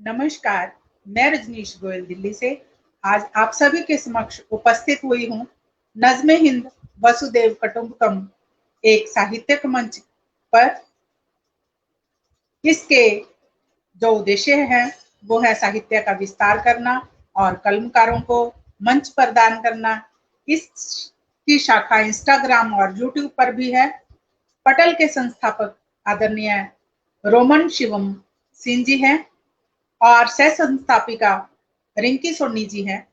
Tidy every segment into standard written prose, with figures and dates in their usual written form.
नमस्कार, मैं रजनीश गोयल दिल्ली से आज आप सभी के समक्ष उपस्थित हुई हूँ। नज़्म हिंद वसुदेव कुटुंबकम एक साहित्यिक मंच पर। इसके जो उद्देश्य है वो है साहित्य का विस्तार करना और कलमकारों को मंच प्रदान करना। इसकी शाखा इंस्टाग्राम और यूट्यूब पर भी है। पटल के संस्थापक आदरणीय रोमन शिवम सिंह जी हैं और सह संस्थापिका रिंकी सोनी जी हैं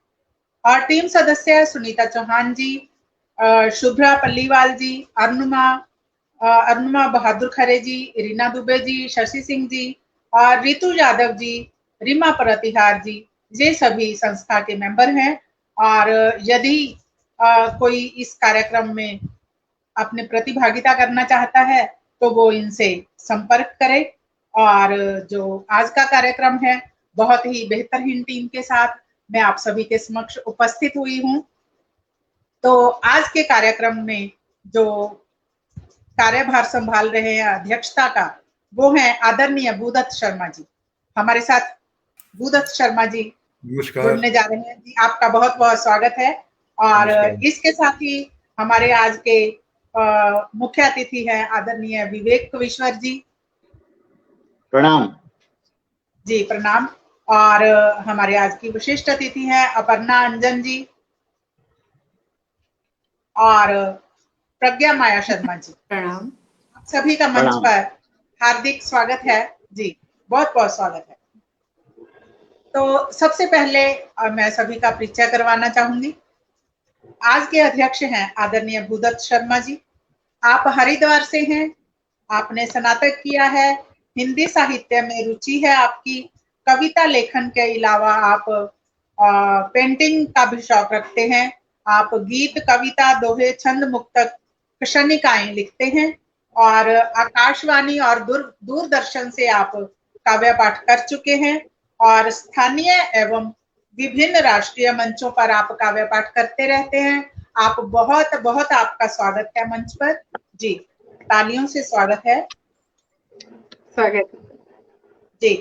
और टीम सदस्य सुनीता चौहान जी, शुभ्रा पल्लीवाल जी, अरुणिमा बहादुर खरे जी, रीना दुबे जी, शशि सिंह जी और रितु यादव जी, रीमा प्रतिहार जी, ये सभी संस्था के मेंबर हैं। और यदि कोई इस कार्यक्रम में अपने प्रतिभागिता करना चाहता है तो वो इनसे संपर्क करे। और जो आज का कार्यक्रम है बहुत ही बेहतरीन टीम के साथ मैं आप सभी के समक्ष उपस्थित हुई हूँ। तो आज के कार्यक्रम में जो कार्यभार संभाल रहे हैं अध्यक्षता का वो है आदरणीय भूदत्त शर्मा जी। हमारे साथ भूदत्त शर्मा जी जुड़ने जा रहे हैं। जी आपका बहुत बहुत स्वागत है। और इसके साथ ही हमारे आज के मुख्य अतिथि हैं आदरणीय विवेक कविश्वर जी। प्रणाम जी प्रणाम। और हमारे आज की विशिष्ट अतिथि हैं अपर्णा अंजन जी और प्रज्ञा माया शर्मा जी। प्रणाम। आप सभी का मंच पर हार्दिक स्वागत है। जी बहुत बहुत स्वागत है। तो सबसे पहले मैं सभी का परिचय करवाना चाहूंगी। आज के अध्यक्ष हैं आदरणीय भूदत्त शर्मा जी। आप हरिद्वार से हैं। आपने स्नातक किया है। हिंदी साहित्य में रुचि है आपकी। कविता लेखन के अलावा आप पेंटिंग का भी शौक रखते हैं। आप गीत, कविता, दोहे, छंद, मुक्तक, क्षणिकाएं लिखते हैं और आकाशवाणी और दूरदर्शन से आप काव्य पाठ कर चुके हैं और स्थानीय एवं विभिन्न राष्ट्रीय मंचों पर आप काव्य पाठ करते रहते हैं। आप बहुत बहुत आपका स्वागत है मंच पर। जी तालियों से स्वागत है। स्वागत जी।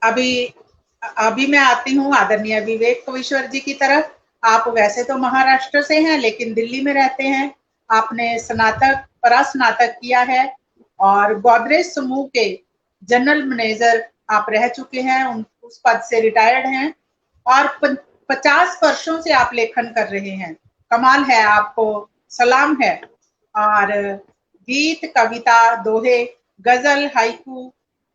अभी मैं आती हूँ आदरणीय विवेक कविश्वर जी की तरफ। आप वैसे तो महाराष्ट्र से हैं लेकिन दिल्ली में रहते हैं। आपने स्नातक परास्नातक किया है और गोदरेज समूह के जनरल मैनेजर आप रह चुके हैं। उस पद से रिटायर्ड हैं और 50 वर्षों से आप लेखन कर रहे हैं। कमाल है, आपको सलाम है। और गीत, कविता, दोहे, गजल, हाइकू,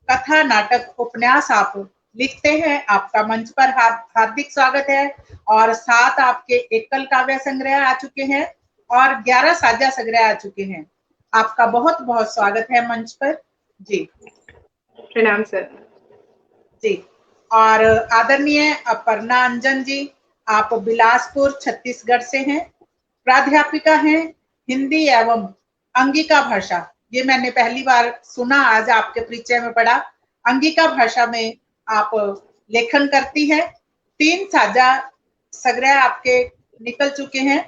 कथा, नाटक, उपन्यास आप लिखते हैं। आपका मंच पर हार्दिक स्वागत है। और 7 आपके एकल काव्य संग्रह आ चुके हैं और 11 साझा संग्रह आ चुके हैं। आपका बहुत बहुत स्वागत है मंच पर। जी प्रणाम सर। जी। और आदरणीय अपर्णा अंजन जी, आप बिलासपुर छत्तीसगढ़ से हैं। प्राध्यापिका हैं हिंदी एवं अंगिका भाषा। ये मैंने पहली बार सुना, आज आपके परिचय में पढ़ा। अंगिका भाषा में आप लेखन करती हैं। 3 साझा संग्रह आपके निकल चुके हैं,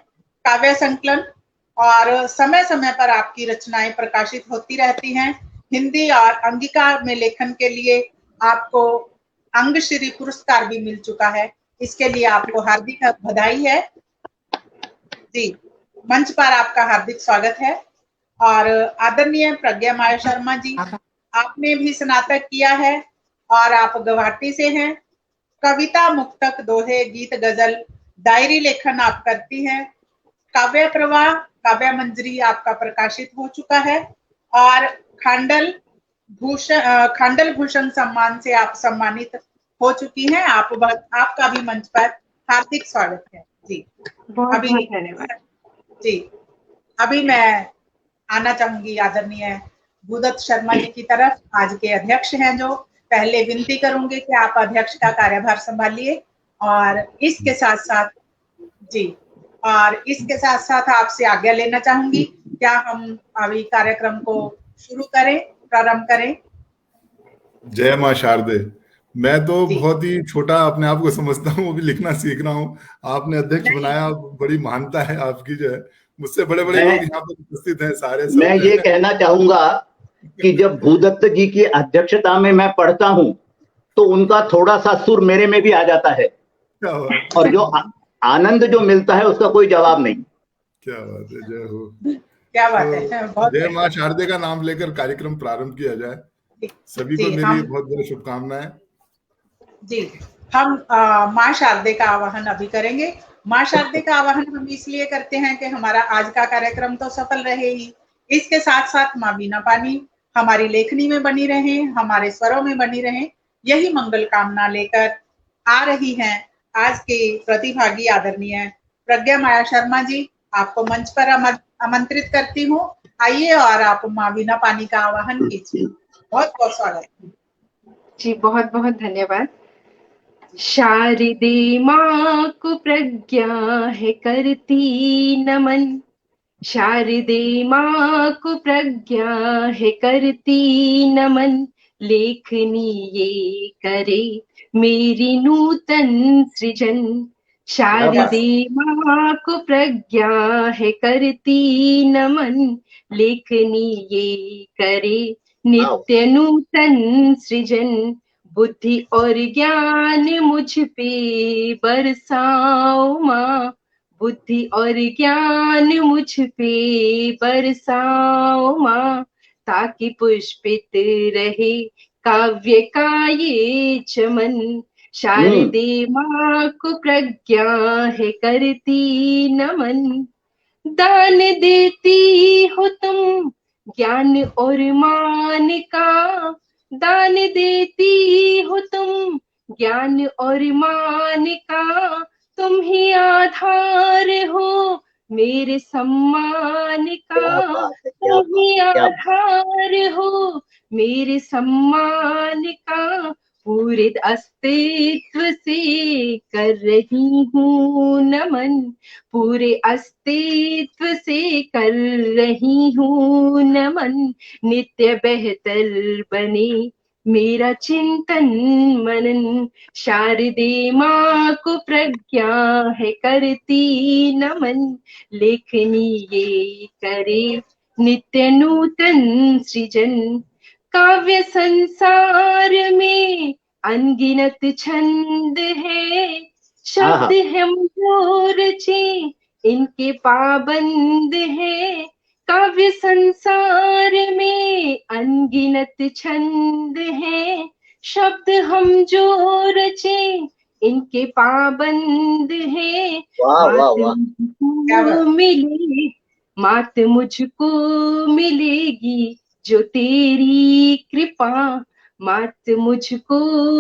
काव्य संकलन, और समय समय पर आपकी रचनाएं प्रकाशित होती रहती हैं। हिंदी और अंगिका में लेखन के लिए आपको अंगश्री पुरस्कार भी मिल चुका है। इसके लिए आपको हार्दिक बधाई है। जी मंच पर आपका हार्दिक स्वागत है। और आदरणीय प्रज्ञा माया शर्मा जी, आपने भी स्नातक किया है और आप गुवाहाटी से हैं। कविता, मुक्तक, दोहे, गीत, गजल, डायरी लेखन आप करती हैं। काव्य प्रवाह, काव्य मंजरी आपका प्रकाशित हो चुका है और खांडल भूषण सम्मान से आप सम्मानित हो चुकी हैं। आपका भी मंच पर हार्दिक स्वागत है। जी बहुत धन्यवाद। जी अभी मैं आना चाहूंगी आदरणीय भूदत्त शर्मा जी की तरफ। आज के अध्यक्ष हैं जो, पहले विनती करूंगी कि आप अध्यक्ष का कार्यभार संभालिए और इसके साथ साथ आपसे आज्ञा लेना चाहूंगी। क्या हम अभी कार्यक्रम को प्रारंभ करें? जय मां शारदे। मैं तो बहुत ही छोटा अपने आप को समझता हूँ, अभी लिखना सीख रहा हूँ। आपने अध्यक्ष बनाया, बड़ी महानता है आपकी जो है। मुझसे बड़े बड़े लोग यहाँ पर उपस्थित हैं सारे। मैं ये कहना चाहूंगा कि जब भूदत्त जी की अध्यक्षता में मैं पढ़ता हूँ तो उनका थोड़ा सा सुर मेरे में भी आ जाता है, क्या बात और जो आनंद जो मिलता है उसका कोई जवाब नहीं। क्या बात है, जय हो। क्या बात है, तो बहुत जय माँ शारदे का नाम लेकर कार्यक्रम प्रारंभ किया जाए। सभी को मेरी बहुत बहुत शुभकामनाएं। जी, हम माँ शारदे का आवाहन अभी करेंगे। माँ शारदे का आवाहन हम इसलिए करते हैं कि हमारा आज का कार्यक्रम तो सफल रहे ही, इसके साथ साथ माँ बीना पानी हमारी लेखनी में बनी रहे, हमारे स्वरों में बनी रहे, यही मंगल कामना लेकर आ रही हैं आज के प्रतिभागी आदरणीय प्रज्ञा माया शर्मा जी। आपको मंच पर आमंत्रित करती हूँ, आइए और आप माँ बीना पानी का आवाहन कीजिए। बहुत बहुत स्वागत जी, बहुत बहुत धन्यवाद। शारदे माँ को प्रज्ञा है करती नमन, शारदे माँ को प्रज्ञा है करती नमन, लेखनी ये करे मेरी नूतन सृजन। शारदे माँ को प्रज्ञा है करती नमन, लेखनी ये करे नित्य नूतन सृजन। बुद्धि और ज्ञान मुझ पे बरसाओ माँ, बुद्धि और ज्ञान मुझ पे बरसाओ माँ, ताकि पुष्पित रहे काव्य का ये चमन। शारदे माँ को प्रज्ञा है करती नमन, दान देती हो तुम ज्ञान और मान का, दान देती हो तुम ज्ञान और मान का, तुम ही आधार हो मेरे सम्मान का, तुम ही आधार हो मेरे सम्मान का। पूरे अस्तित्व से कर रही हूँ नमन, पूरे अस्तित्व से कर रही हूँ नमन, नित्य बेहतर बने मेरा चिंतन मनन। शारदे माँ को प्रज्ञा है करती नमन, लेखनी ये करे नित्य नूतन सृजन। काव्य संसार में अनगिनत छंद है, शब्द हम जो रचे इनके पाबंद है। काव्य संसार में अनगिनत छंद है, शब्द हम जो रचे इनके पाबंद है। मात मुझको मिलेगी जो तेरी कृपा, मात मुझको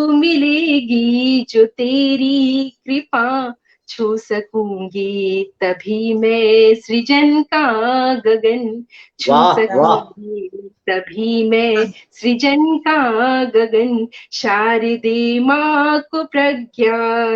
मिलेगी जो तेरी कृपा। छू सकूंगी तभी मैं सृजन का गगन, छू सकूंगी तभी मैं सृजन का गगन। शारदे माँ को प्रज्ञा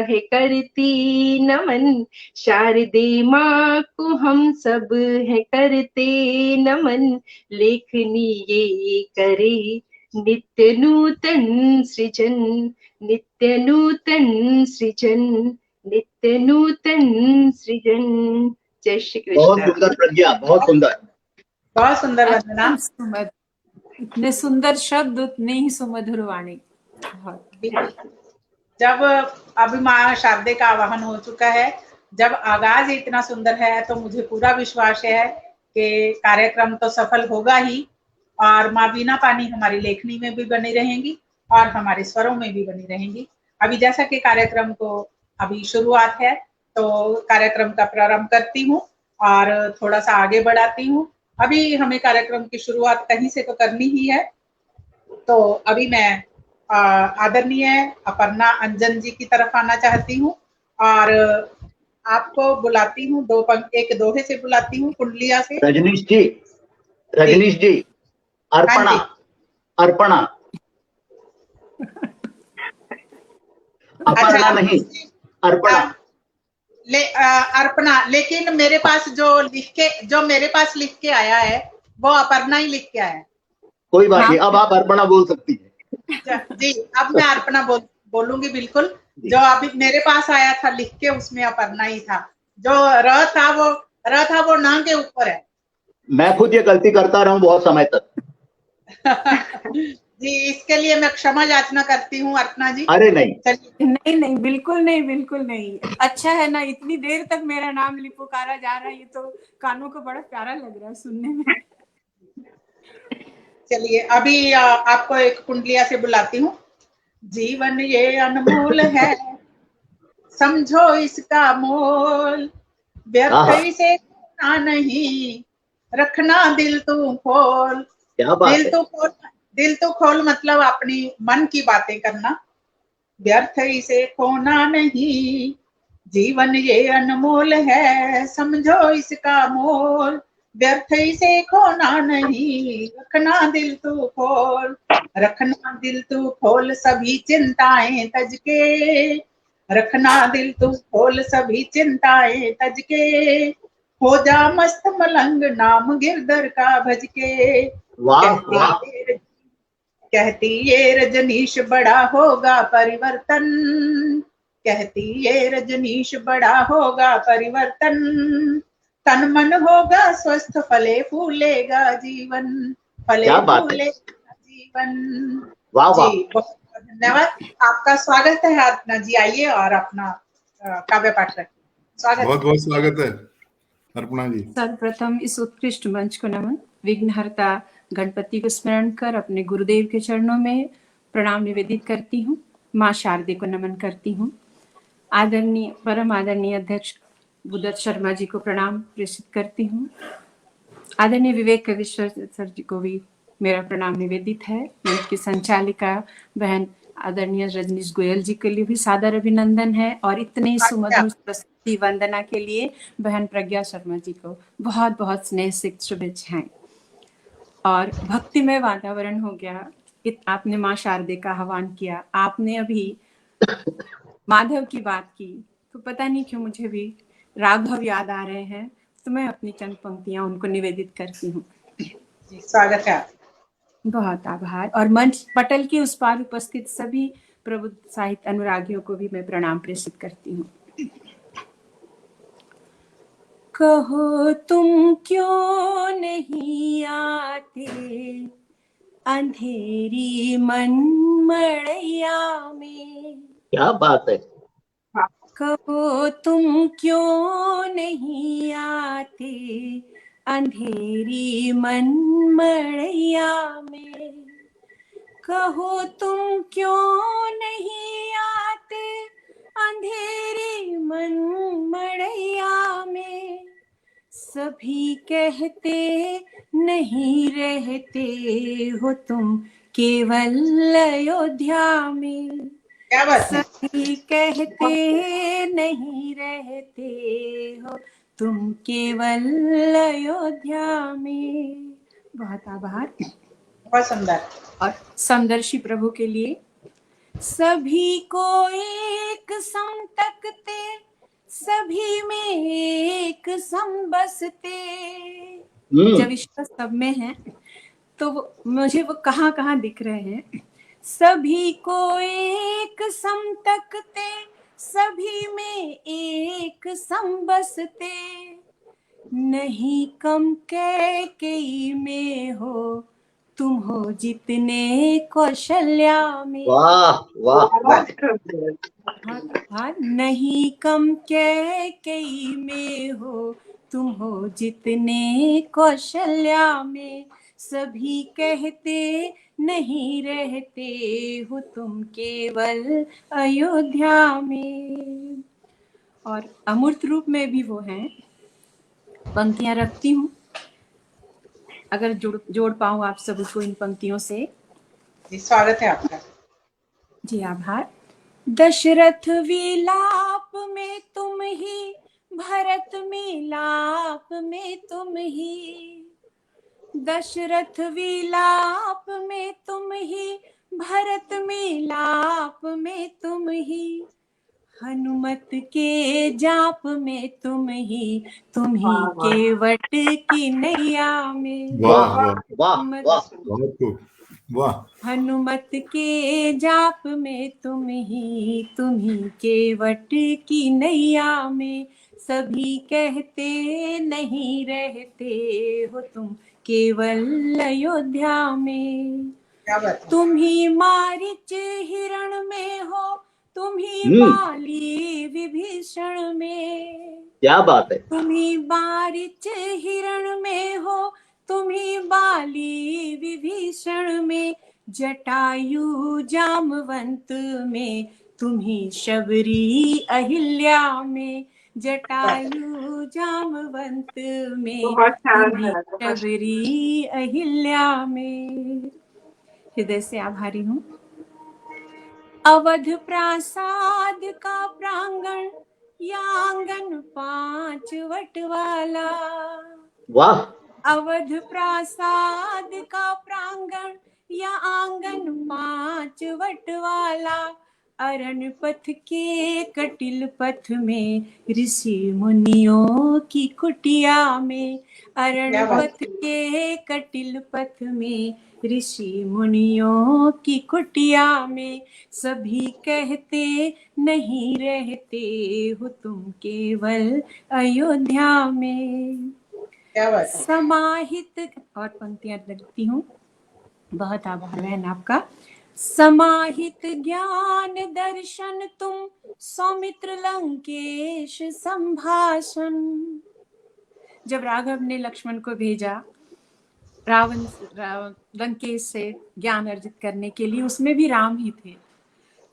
है करती नमन, शारदे माँ को हम सब है करते नमन, लेखनी ये करे नित्य नूतन सृजन, नित्य नूतन सृजन, नित्य नूतन सृजन। जय श्री कृष्ण। बहुत सुंदर प्रज्ञा, बहुत सुंदर, बहुत सुंदर वंदना। इतने सुंदर शब्द उतने ही सुमधुर वाणी। जब अभी माँ शारदे का आवाहन हो चुका है, जब आगाज इतना सुंदर है तो मुझे पूरा विश्वास है कि कार्यक्रम तो सफल होगा ही, और माँ बीना पानी हमारी लेखनी में भी बनी रहेंगी और हमारे स्वरों में भी बनी रहेंगी। अभी जैसा कि कार्यक्रम को अभी शुरुआत है तो कार्यक्रम का प्रारंभ करती हूँ और थोड़ा सा आगे बढ़ाती हूँ। अभी हमें कार्यक्रम की शुरुआत कहीं से तो करनी ही है, तो अभी मैं आदरणीय अपर्णा अंजन जी की तरफ आना चाहती हूँ और आपको बुलाती हूँ, एक दोहे से बुलाती हूँ, कुंडलिया से। रजनीश जी, रजनीश जी, अर्पणा, अर्पणा, अपर्णा नहीं, अर्पणा। अर्पणा, लेकिन मेरे पास जो मेरे पास लिख के आया है वो अपर्णा ही लिख के आया है। कोई बात नहीं, अब आप अर्पणा बोल सकती है। जी, अब मैं अर्पणा बोलूंगी बिल्कुल। जो अभी मेरे पास आया था लिख के उसमें अपर्णा ही था, जो र था वो न के ऊपर है। मैं खुद ये गलती करता रहा हूँ बहुत समय तक। जी, इसके लिए मैं क्षमा याचना करती हूँ अर्चना जी। अरे नहीं, चलिए, नहीं नहीं, बिल्कुल नहीं, बिल्कुल नहीं। अच्छा है ना, इतनी देर तक मेरा नाम पुकारा जा रहा है, ये तो कानों को बड़ा प्यारा लग रहा है सुनने में। चलिए अभी आपको एक कुंडलिया से बुलाती हूँ। जीवन ये अनमोल है, समझो इसका मोल, व्यर्थ आहा, इसे खोना नहीं, रखना दिल तू खोल। क्या बात दिल है। तो खोल, दिल तो खोल मतलब अपनी मन की बातें करना। व्यर्थ इसे खोना नहीं, जीवन ये अनमोल है, समझो इसका मोल। व्यर्थ इसे खोना नहीं, रखना दिल तू खोल। रखना दिल तू खोल सभी चिंताएं तज के, रखना दिल तू खोल सभी चिंताएं तज के, हो जा मस्त मलंग नाम गिरधर का भज के। वाह वाह, कहती ये रजनीश बड़ा होगा परिवर्तन, कहती ये रजनीश बड़ा होगा परिवर्तन, तन मन होगा स्वस्थ फले फूलेगा जीवन, फले क्या बात है। फूलेगा जीवन। वाह वाह, जी बहुत बहुत धन्यवाद, आपका स्वागत है अर्चना जी। आइए और अपना काव्य पाठ रखें। स्वागत बहुत है। बहुत स्वागत है अर्पणा जी। सर्वप्रथम इस उत्कृष्ट मंच को नमन। विघ्नहर्ता गणपति को स्मरण कर अपने गुरुदेव के चरणों में प्रणाम निवेदित करती हूँ। माँ शारदे को नमन करती हूँ। आदरणीय परम आदरणीय अध्यक्ष बुद्धत शर्मा जी को प्रणाम प्रेषित करती हूँ। आदरणीय विवेक कविश्वर सर जी को भी मेरा प्रणाम निवेदित है। मंच की संचालिका बहन आदरणीय रजनीश गोयल जी के लिए भी सादर अभिनंदन है, और इतने सुमधुर प्रस्तुति वंदना के लिए बहन प्रज्ञा शर्मा जी को बहुत बहुत स्नेह से शुभेच्छाएं। और भक्तिमय वातावरण हो गया। आपने माँ शारदे का आह्वान किया, आपने अभी माधव की बात की, तो पता नहीं क्यों मुझे भी राघव याद आ रहे हैं, तो मैं अपनी चंद पंक्तियां उनको निवेदित करती हूँ। जी स्वागत है आपका। बहुत आभार। और मंच पटल के उस पार उपस्थित सभी प्रबुद्ध साहित्य अनुरागियों को भी मैं प्रणाम प्रेषित करती हूँ। कहो तुम क्यों नहीं आते अंधेरी मन मड़ैया में, क्या बात है। कहो तुम क्यों नहीं आते अंधेरी मन मड़ैया में, कहो तुम क्यों नहीं आते अंधेरी मन मड़ैया में। सभी कहते नहीं रहते हो तुम केवल अयोध्या में, क्या बात है। सभी कहते नहीं रहते हो तुम केवल अयोध्या में। बहुत आभार। बहुत सुंदर। और समदर्शी प्रभु के लिए, सभी को एक सम तकते, सभी में एक सम बसते। जब ईश्वर सब में है तो मुझे वो कहाँ कहाँ दिख रहे हैं। सभी को एक सम तकते, सभी में एक सम बसते, नहीं कम कैकेयी में हो तुम हो जितने कौशल्या में। वाह वाह, नहीं कम कैकेयी में हो तुम हो जितने कौशल्या में, सभी कहते नहीं रहते हो तुम केवल अयोध्या में। और अमूर्त रूप में भी वो हैं। पंक्तियां रखती हूँ, अगर जोड़ पाऊँ आप सबको इन पंक्तियों से। जी स्वागत है आपका। जी आभार। दशरथ विलाप में तुम ही, भरत मिलाप में तुम ही, दशरथ विलाप में तुम ही, भरत मिलाप में तुम ही, हनुमत के जाप में तुम ही केवट की नैया में। वाह वाह वाह वाह, बहुत खूब, वाह। हनुमत के जाप में तुम ही केवट की नैया में, सभी कहते नहीं रहते हो तुम केवल अयोध्या में। क्या बात है। तुम ही मारीच हिरण में हो, तुम ही बाली विभीषण में। क्या बात है। तुम ही मारीच हिरण में हो, तुम ही बाली विभीषण में। जटायु जामवंत में, तुम ही शबरी अहिल्या में। जटायु जामवंत में, बहुत शांत तुम ही है, बहुत शबरी अहिल्या में। हृदय से आभारी हूँ। अवध प्रासाद का प्रांगण या आंगन 5 वट वाला। वाह। अवध प्रासाद का प्रांगण या आंगन 5 वट वाला। अरण पथ के कटिल पथ में, ऋषि मुनियों की कुटिया में। अरण पथ के कटिल पथ में, ऋषि मुनियों की कुटिया में। सभी कहते नहीं रहते हो तुम केवल अयोध्या में। समाहित, और पंक्तियां लगती हूँ। बहुत आभार बहन आपका। समाहित ज्ञान दर्शन तुम, सौमित्र लंकेश संभाषण। जब राघव ने लक्ष्मण को भेजा रावण लंकेश से ज्ञान अर्जित करने के लिए, उसमें भी राम ही थे।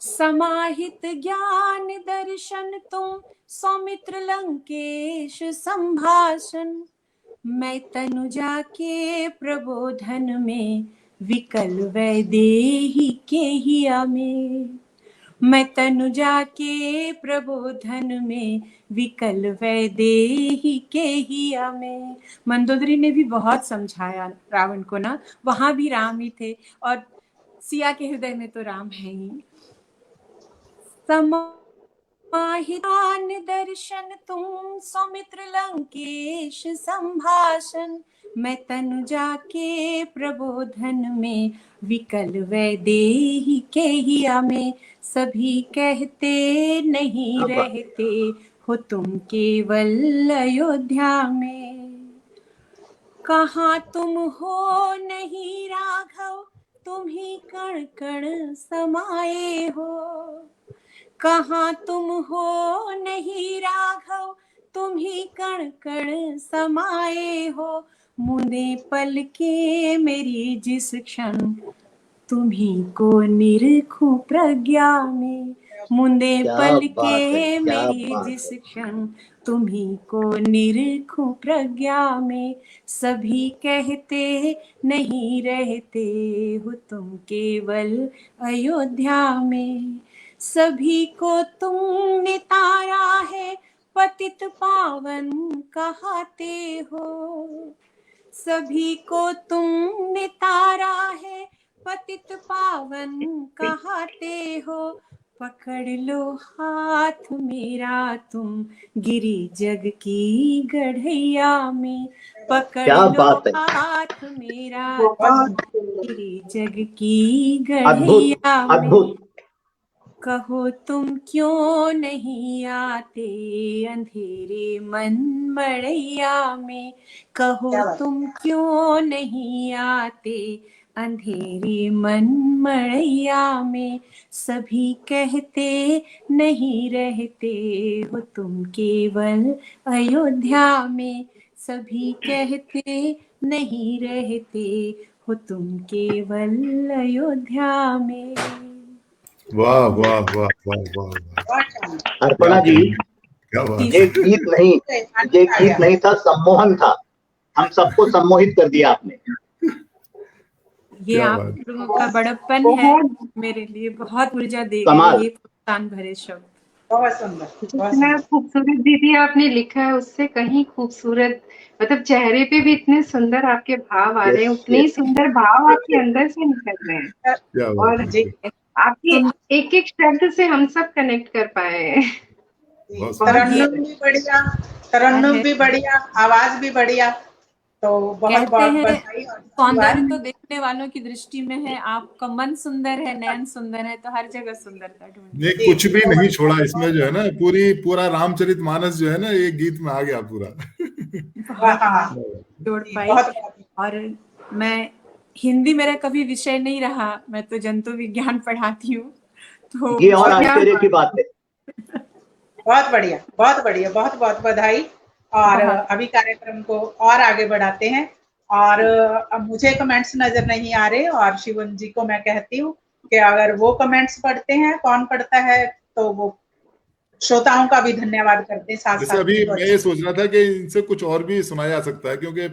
समाहित ज्ञान दर्शन तुम, सौमित्र लंकेश संभाषण। मैं तनुजा के प्रबोधन में, विकल वैदेही के हिया में। मैं तनुजा के प्रबोधन में, विकल वैदेही के हिया में। मंदोदरी ने भी बहुत समझाया रावण को ना, वहां भी राम ही थे, और सिया के हृदय में तो राम है ही। समाहितान दर्शन तुम, सौमित्र लंकेश संभाषण। मैं तनुजा के प्रबोधन में, विकल वैदेही के हिया में। सभी कहते नहीं रहते हो तुम केवल अयोध्या में। कहाँ तुम हो नहीं राघव, तुम ही कण कण समाये हो। कहाँ तुम हो नहीं राघव, तुम ही कण कण समाये हो। मुंदे पल के मेरी जिस क्षण, तुम्ही को निरखूं प्रज्ञा में। मुंदे पल के मेरी जिस क्षण, तुम्ही को निरखूं प्रज्ञा में। सभी कहते नहीं रहते हो तुम केवल अयोध्या में। सभी को तुमने तारा है, पतित पावन कहते हो। सभी को तुमने तारा है, पतित पावन कहते हो। पकड़ लो हाथ मेरा तुम, गिरी जग की गढ़ैया में। पकड़ लो हाथ मेरा तुम, गिरी जग की गढ़ैया में। कहो तुम क्यों नहीं आते अंधेरे मन मड़ैया में। कहो तुम क्यों नहीं आते अंधेरे मन मड़ैया में। सभी कहते नहीं रहते हो तुम केवल अयोध्या में। सभी कहते नहीं रहते हो तुम केवल अयोध्या में। वाह वाह वाह वाह वाह। अर्पणा जी, ये गीत नहीं था, सम्मोहन था। हम सबको सम्मोहित कर दिया आपने। ये आप लोगों का बड़प्पन है, मेरे लिए बहुत ऊर्जा दे गए ये प्रोत्साहन भरे शब्द। बहुत सुंदर, जितना खूबसूरत दीदी आपने लिखा है, उससे कहीं खूबसूरत, मतलब चेहरे पे भी इतने सुंदर आपके भाव आ रहे हैं, उतने ही सुंदर भाव आपके अंदर से निकल रहे हैं। और आपके एक एक शब्द से हम सब कनेक्ट कर पाए हैं। तरन्नुम भी बढ़िया, आवाज भी बढ़िया। तो बहुत बहुत सौंदर्य तो देखने वालों की दृष्टि में है। आपका मन सुंदर है, नयन सुंदर है, तो हर जगह सुंदरता ढूंढ। ये कुछ भी नहीं छोड़ा इसमें, जो है ना पूरा रामचरितमानस जो है ना, ये गीत में आ गया पूरा। जोड़ पाई। और मैं हिंदी मेरा कभी विषय नहीं रहा, मैं तो जंतु विज्ञान पढ़ाती हूँ, तो ये और आश्चर्य की बात है। बहुत बढ़िया, बहुत बढ़िया, बहुत बहुत बधाई। और अभी कार्यक्रम को और आगे बढ़ाते हैं। और अब मुझे कमेंट्स नजर नहीं आ रहे, और शिवन जी को मैं कहती हूँ कि अगर वो कमेंट्स पढ़ते हैं, कौन पढ़ता है, तो वो श्रोताओं का भी धन्यवाद करते हैं साथ जैसे साथ। अभी मैं ये सोच रहा था कि इनसे कुछ और भी सुना जा सकता है, क्योंकि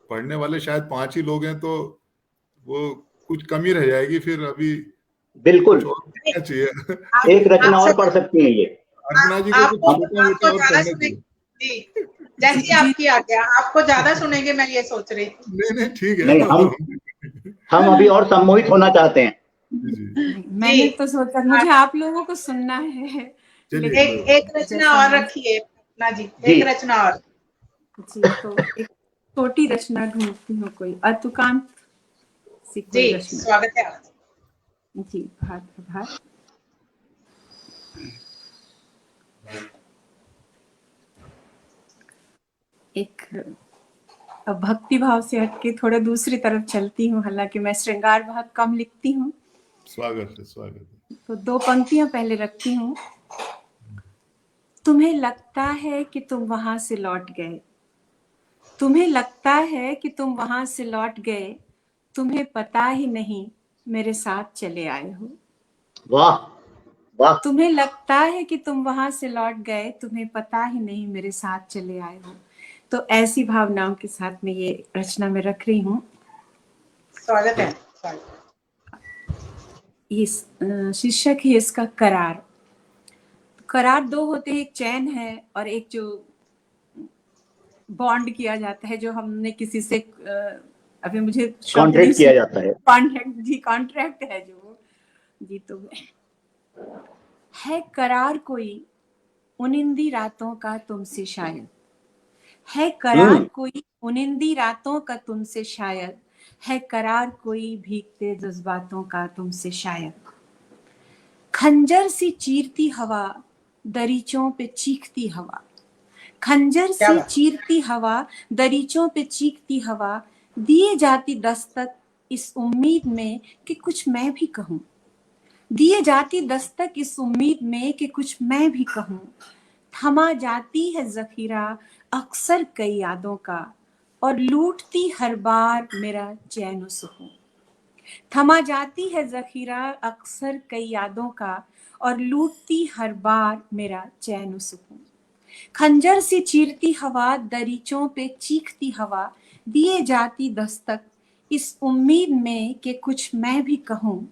पढ़ने वाले शायद 5 ही लोग हैं, तो वो कुछ कमी रह जाएगी फिर। अभी बिल्कुल चाहिए एक रचना और पढ़ सकती हैं ये। अर्चना जी को कुछ छोटा-मोटा और पढ़ना चाहिए। जी, जैसी आपकी आज्ञा, आपको ज्यादा सुनेंगे, मैं ये सोच रही थी। नहीं ठीक है। नहीं, हम अभी और सम्मोहित होना चाहते हैं। मैंने तो सोचा मुझे आप लोगों को सुनना है। एक रचना और रखिए अपना जी, एक रचना और जी। तो एक छोटी रचना ढूंढती हूँ, कोई अतुकांत सी कोई रचना। स्वागत है जी, बहुत बहुत। एक भक्ति भाव से हटके थोड़ा दूसरी तरफ चलती हूँ, हालांकि मैं श्रृंगार बहुत कम लिखती हूँ। स्वागत है, स्वागत है। तो 2 पंक्तियां पहले रखती हूँ। तुम्हें लगता है कि तुम वहां से लौट गए, तुम्हें लगता है कि तुम वहां से लौट गए, तुम्हें पता ही नहीं मेरे साथ चले आए हो। वाह वाह। तुम्हें लगता है कि तुम वहां से लौट गए, तुम्हें पता ही नहीं मेरे साथ चले आए हो। तो ऐसी भावनाओं के साथ में ये रचना में रख रही हूँ। स्वागत है। ये शीर्षक है इसका करार। करार 2 होते हैं, एक चैन है और एक जो बॉन्ड किया जाता है, जो हमने किसी से अभी मुझे कॉन्ट्रैक्ट किया जाता है। कॉन्ट्रैक्ट जी, कॉन्ट्रैक्ट है जो जी। तो है करार कोई उनिंदी रातों का तुमसे शायद, है करार कोई उनिंदी रातों का तुमसे शायद, है करार कोई भीगते जज्बातों का तुमसे शायद। खंजर सी चीरती हवा दरीचों पे चीखती हवा, खंजर से चीरती हवा दरीचों पे चीखती हवा, दिए जाती दस्तक इस उम्मीद में कि कुछ मैं भी कहूँ, दिए जाती दस्तक इस उम्मीद में कि कुछ मैं भी कहूँ। थमा जाती है जखीरा अक्सर कई यादों का, और लूटती हर बार मेरा चैन सुकून। थमा जाती है जखीरा अक्सर कई यादों का, और लूटती हर बार मेरा चैन सुकून। खंजर से चीरती हवा दरीचों पे चीखती हवा, दिए जाती दस्तक इस उम्मीद में कि कुछ मैं भी कहूँ।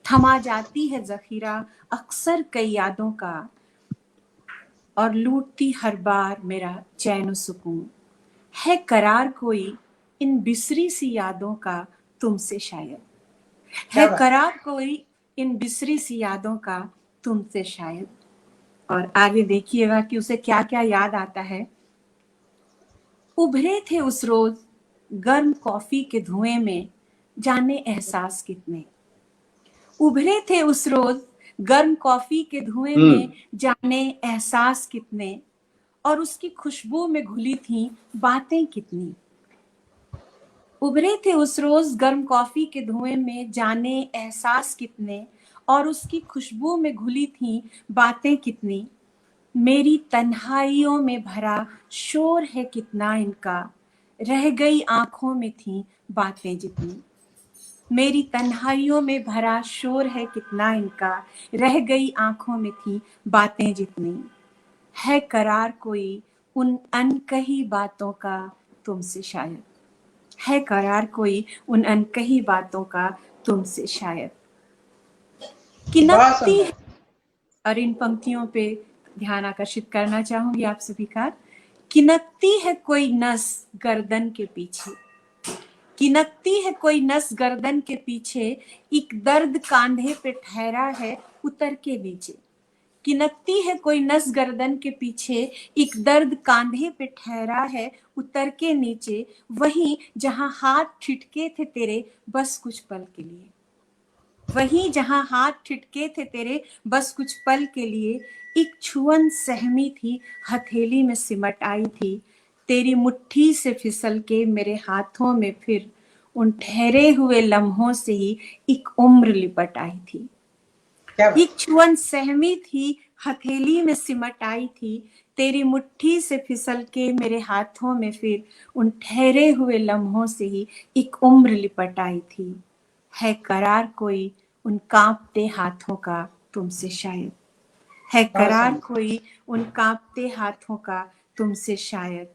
थमा जाती है जखीरा अक्सर कई यादों का, और लूटती हर बार मेरा चैन सुकून। है करार कोई इन बिसरी सी यादों का तुमसे शायद, है करार कोई इन बिसरी सी यादों का तुमसे शायद। और आगे देखिएगा कि उसे क्या क्या याद आता है। उभरे थे उस रोज गर्म कॉफी के धुएं में, जाने एहसास कितने। उभरे थे उस रोज गर्म कॉफी के धुएं में, जाने एहसास कितने, और उसकी खुशबू में घुली थी बातें कितनी। उभरे थे उस रोज गर्म कॉफी के धुएं में, जाने एहसास कितने, और उसकी खुशबू में घुली थी बातें कितनी। मेरी तन्हाइयों में भरा शोर है कितना इनका, रह गई आंखों में थी बातें जितनी। मेरी तन्हाइयों में भरा शोर है कितना इनका, रह गई आंखों में थी बातें जितनी। है करार कोई उन अनकही बातों का तुमसे शायद, है करार कोई उन अनकही बातों का तुमसे शायद। किनकती है, और इन पंक्तियों पे ध्यान आकर्षित करना चाहूंगी आप सभी का। किनकती है कोई नस गर्दन के पीछे, किनकती है कोई नस गर्दन के पीछे, एक दर्द कांधे पे ठहरा है उतर के नीचे। किनकती है कोई नस गर्दन के पीछे, एक दर्द कांधे पे ठहरा है उतर के नीचे। वहीं जहां हाथ ठिठके थे तेरे बस कुछ पल के लिए, वहीं जहां हाथ ठिठके थे तेरे बस कुछ पल के लिए। एक छुअन सहमी थी हथेली में सिमट आई थी, तेरी मुट्ठी से फिसल के मेरे हाथों में फिर उन ठहरे हुए लम्हों से ही एक उम्र लिपट आई थी। एक छुअन सहमी थी, हथेली में सिमट आई थी, तेरी मुट्ठी से फिसल के मेरे हाथों में फिर उन ठहरे हुए लम्हों से ही एक उम्र लिपट आई थी। है करार कोई उन कांपते हाथों का तुमसे शायद, है करार कोई उन कांपते हाथों का तुमसे शायद,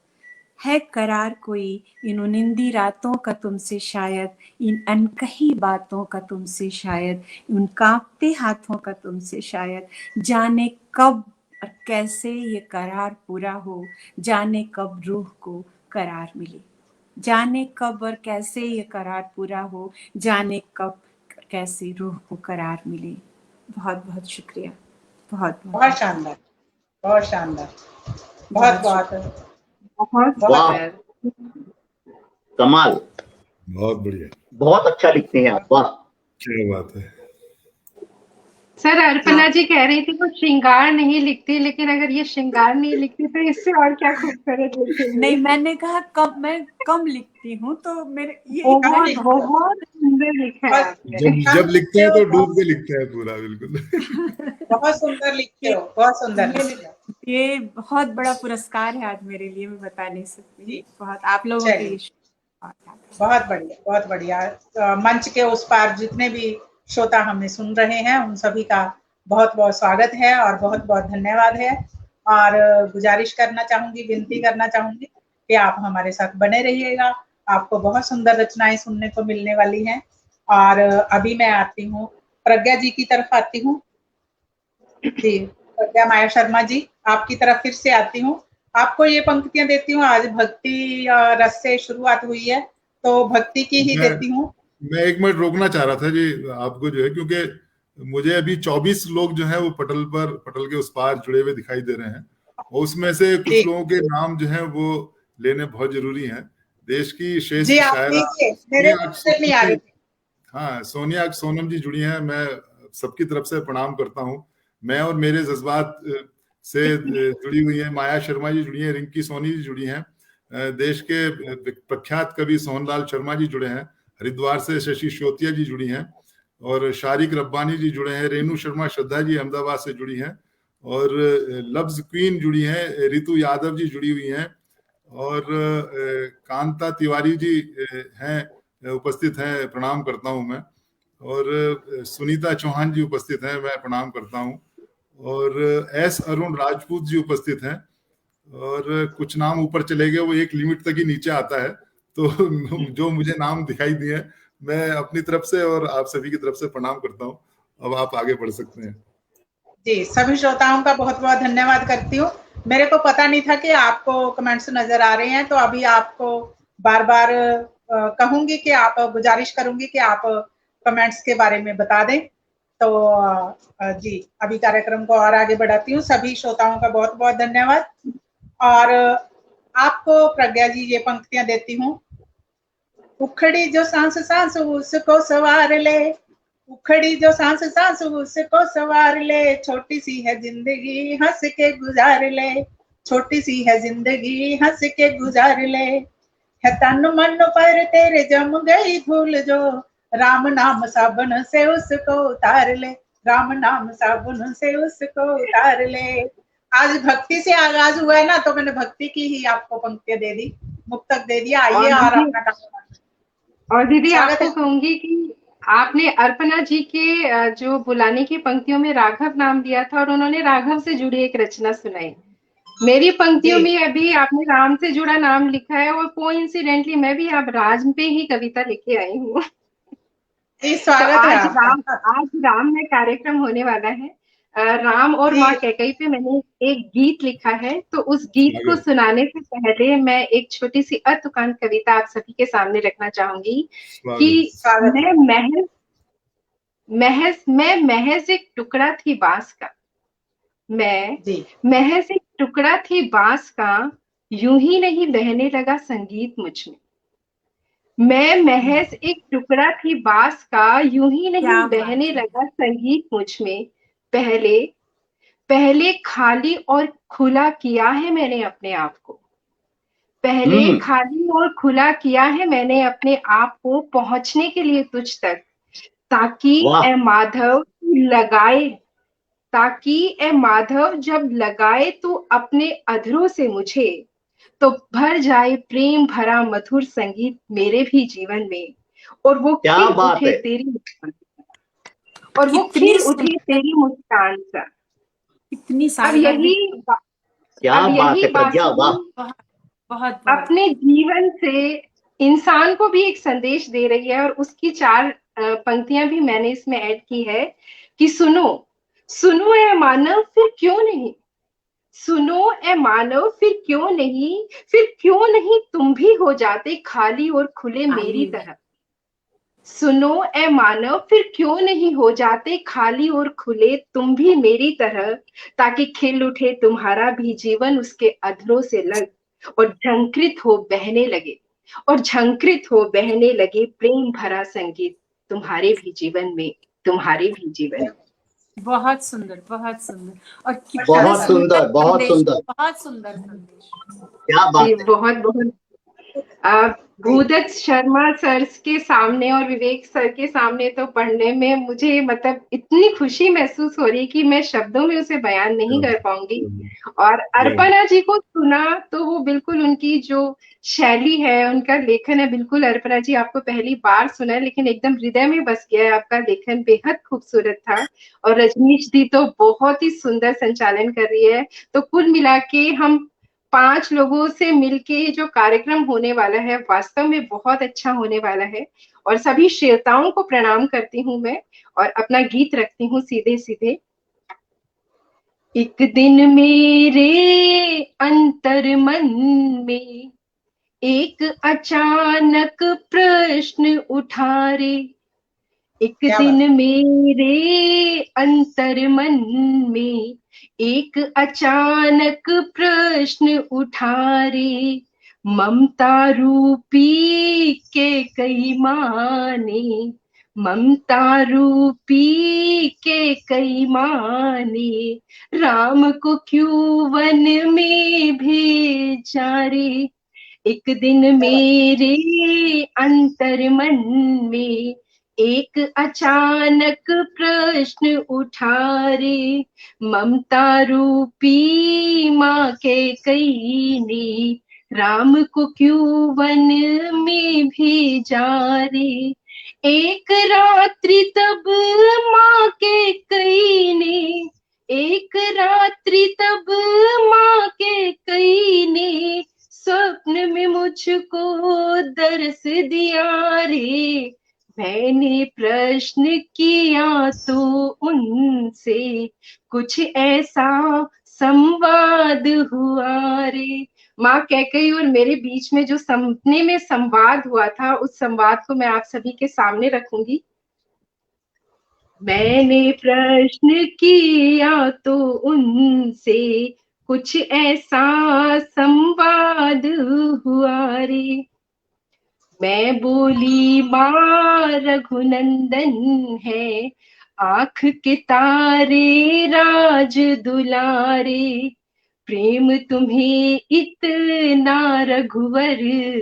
है करार कोई इन उनिंदी रातों का तुमसे शायद, इन अनकही बातों का तुमसे शायद, उन कांपते हाथों का तुमसे शायद। जाने कब और कैसे ये करार पूरा हो, जाने कब रूह को करार मिले, जाने कब और कैसे ये करार पूरा हो, जाने कब कैसे रूह को करार मिले। बहुत बहुत शुक्रिया। बहुत शानदार, बहुत शानदार, बहुत कमाल, बहुत बढ़िया, बहुत अच्छा लिखते हैं आप, वाह क्या बात है। सर अर्पणा जी कह रही थी वो श्रृंगार नहीं लिखती, लेकिन अगर ये श्रृंगार नहीं लिखती तो इससे और क्या खूबसूरत लिखेंगे। नहीं, मैंने कहा मैं कम लिखती हूँ, तो मेरे ये बहुत सुंदर लिखा है आपने। जब लिखते हैं तो डूब के लिखते हैं पूरा, बिल्कुल। बहुत सुंदर लिखते हो, बहुत सुंदर। ये बहुत बड़ा पुरस्कार है आज मेरे लिए, मैं बता नहीं सकती। बहुत आप लोगों के बहुत बढ़िया, बहुत बढ़िया। मंच के उस पार जितने भी श्रोता हमें सुन रहे हैं उन सभी का बहुत बहुत स्वागत है और बहुत बहुत धन्यवाद है। और गुजारिश करना चाहूंगी, विनती करना चाहूंगी कि आप हमारे साथ बने रहिएगा। आपको बहुत सुंदर रचनाएं सुनने को मिलने वाली हैं। और अभी मैं आती हूँ प्रज्ञा जी की तरफ आती हूँ। जी, प्रज्ञा माया शर्मा जी, आपकी तरफ फिर से आती हूँ। आपको ये पंक्तियां देती हूँ। आज भक्ति रस से शुरुआत हुई है तो भक्ति की ही देती हूँ। मैं 1 मिनट रोकना चाह रहा था जी आपको, जो है, क्योंकि मुझे अभी 24 लोग जो है वो पटल के उस पार जुड़े हुए दिखाई दे रहे हैं, और उसमें से कुछ लोगों के नाम जो है वो लेने बहुत जरूरी हैं। देश की श्रेष्ठ शायरा सोनिया सोनम जी जुड़ी हैं। मैं सबकी तरफ से प्रणाम करता हूँ। मैं और मेरे जज्बात से जुड़ी हुई है माया शर्मा जी जुड़ी हैं, रिंकी सोनी जी जुड़ी हैं, देश के प्रख्यात कवि सोहनलाल शर्मा जी जुड़े हैं, हरिद्वार से शशि शोतिया जी जुड़ी हैं, और शारिक रब्बानी जी जुड़े हैं, रेणु शर्मा श्रद्धा जी अहमदाबाद से जुड़ी हैं, और लफ्ज क्वीन जुड़ी हैं, रितु यादव जी जुड़ी हुई हैं, और कांता तिवारी जी हैं, उपस्थित हैं, प्रणाम करता हूं मैं, और सुनीता चौहान जी उपस्थित हैं, मैं प्रणाम करता हूं, और एस अरुण राजपूत जी उपस्थित हैं, और कुछ नाम ऊपर चले गए, वो एक लिमिट तक ही नीचे आता है। तो जो मुझे नाम दिखाई दिए मैं अपनी तरफ से और आप सभी की तरफ से प्रणाम करता हूँ। अब आप आगे बढ़ सकते हैं। जी, सभी श्रोताओं का बहुत बहुत धन्यवाद करती हूँ। मेरे को पता नहीं था कि आपको कमेंट्स नजर आ रहे हैं, तो अभी आपको बार बार कहूंगी कि आप, गुजारिश करूंगी कि आप कमेंट्स के बारे में बता दें। तो जी, अभी कार्यक्रम को और आगे बढ़ाती हूँ। सभी श्रोताओं का बहुत बहुत धन्यवाद। और आपको प्रज्ञा जी ये पंक्तियां देती हूँ। उखड़ी जो सांस सांस उसको सवार ले, उखड़ी जो सांस सांस उसको सवार ले, छोटी सी है जिंदगी हंस के गुजार ले, छोटी सी है जिंदगी हंस के गुजार ले, है तन मन पर तेरे जम गई धूल जो, राम नाम साबुन से उसको उतार ले, राम नाम साबुन से उसको उतार ले। आज भक्ति से आगाज हुआ है ना, तो मैंने भक्ति की ही आपको पंक्तियां दे दी, मुक्तक दे दिया। आइए और अपना काम। और दीदी आपको कहूंगी कि आपने अर्पणा जी के जो बुलाने की पंक्तियों में राघव नाम दिया था, और उन्होंने राघव से जुड़ी एक रचना सुनाई। मेरी पंक्तियों में अभी आपने राम से जुड़ा नाम लिखा है, और कोइंसिडेंटली मैं भी अब राज पे ही कविता लेके आई हूँ। स्वागत है। आज राम में कार्यक्रम होने वाला है। राम और माँ कैकेयी पे मैंने एक गीत लिखा है, तो उस गीत को सुनाने से पहले मैं एक छोटी सी अतुकांत कविता आप सभी के सामने रखना चाहूंगी कि मैं महज एक टुकड़ा थी बांस का, मैं महज एक टुकड़ा थी बांस का, यूं ही नहीं बहने लगा संगीत मुझ में, मैं महज एक टुकड़ा थी बांस का, यूं ही नहीं बहने लगा संगीत मुझ में, पहले खाली और खुला किया है मैंने अपने आप को, पहले खाली और खुला किया है मैंने अपने आप को पहुंचने के लिए तुझ तक, ताकि ए माधव लगाए, ताकि ए माधव जब लगाए तू अपने अधरों से मुझे, तो भर जाए प्रेम भरा मधुर संगीत मेरे भी जीवन में, और वो खिल उठे तेरी मुस्कान, और वो खिल उठे तेरी मुस्कान सा। इतनी अब यही बात अपने जीवन से इंसान को भी एक संदेश दे रही है, और उसकी 4 पंक्तियां भी मैंने इसमें ऐड की है कि सुनो सुनो ए मानव फिर क्यों नहीं, सुनो ए मानव फिर क्यों नहीं तुम भी हो जाते खाली और खुले मेरी तरह। सुनो ए मानव फिर क्यों नहीं हो जाते खाली और खुले तुम भी मेरी तरह, ताकि खिल उठे तुम्हारा भी जीवन उसके अधरों से लग, और झंकृत हो बहने लगे प्रेम भरा संगीत तुम्हारे भी जीवन में, तुम्हारे भी जीवन में। बहुत सुंदर, बहुत सुंदर, और बहुत सुंदर, बहुत सुंदर, बहुत सुंदर संदेश। क्या बात है। बहुत बहुत भूदत्त शर्मा सर के सामने और विवेक सर के सामने तो पढ़ने में मुझे मतलब इतनी खुशी महसूस हो रही कि मैं शब्दों में उसे बयान नहीं कर पाऊंगी। और अर्पणा जी को सुना तो वो बिल्कुल उनकी जो शैली है, उनका लेखन है, बिल्कुल अर्पणा जी आपको पहली बार सुना है लेकिन एकदम हृदय में बस गया है, आपका लेखन बेहद खूबसूरत था। और रजनीश दी तो बहुत ही सुंदर संचालन कर रही है। तो कुल मिला के हम 5 लोगों से मिलके जो कार्यक्रम होने वाला है वास्तव में बहुत अच्छा होने वाला है। और सभी श्रोताओं को प्रणाम करती हूँ मैं, और अपना गीत रखती हूँ सीधे सीधे। एक दिन मेरे अंतर मन में एक अचानक प्रश्न उठा रे, एक दिन मेरे अंतर मन में एक अचानक प्रश्न उठा रे, ममता रूपी के कई माने, ममता रूपी के कई माने, राम को क्यों वन में भेजा रे। एक दिन मेरे अंतर मन में एक अचानक प्रश्न उठा रे, ममता रूपी माँ के कई ने राम को क्यों वन में भेजा रे। एक रात्रि तब माँ के कई ने, एक रात्रि तब माँ के कई ने स्वप्न में मुझको दर्श दिया रे। मैंने प्रश्न किया तो उनसे कुछ ऐसा संवाद हुआ रे। माँ कैकेयी और मेरे बीच में जो सपने में संवाद हुआ था, उस संवाद को मैं आप सभी के सामने रखूंगी। मैंने प्रश्न किया तो उनसे कुछ ऐसा संवाद हुआ रे। मैं बोली माँ रघुनंदन है, आँख के तारे राज दुलारे, प्रेम तुम्हें इतना रघुवर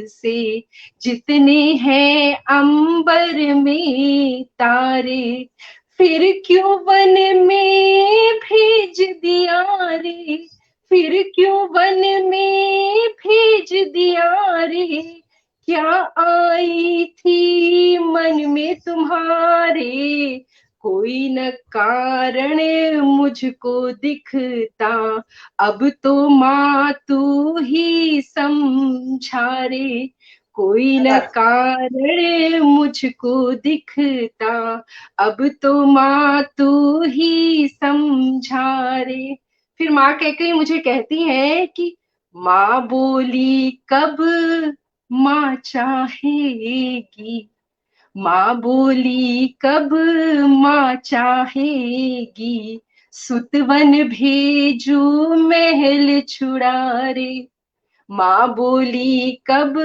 से जितने हैं अंबर में तारे, फिर क्यों वन में भेज दिया रे, फिर क्यों वन में भेज दिया रे। क्या आई थी मन में तुम्हारे, कोई न कारण मुझको दिखता, अब तो माँ तू ही समझा रे। कोई न कारण मुझको दिखता, अब तो माँ तू ही समझा रे। फिर माँ कैकेयी मुझे कहती है कि माँ बोली कब माँ चाहेगी, माँ बोली कब माँ चाहेगी, सुतवन भेजू महल छुड़ा रे। माँ बोली कब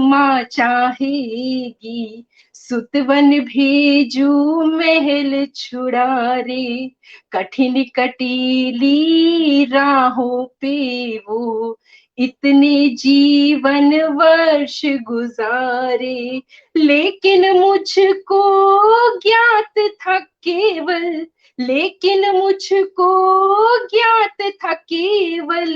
माँ चाहेगी, सुतवन भेजू महल छुड़ा रे। कठिन कटीली राहों पे वो इतने जीवन वर्ष गुजारे, लेकिन मुझको ज्ञात था केवल, लेकिन मुझको ज्ञात था केवल,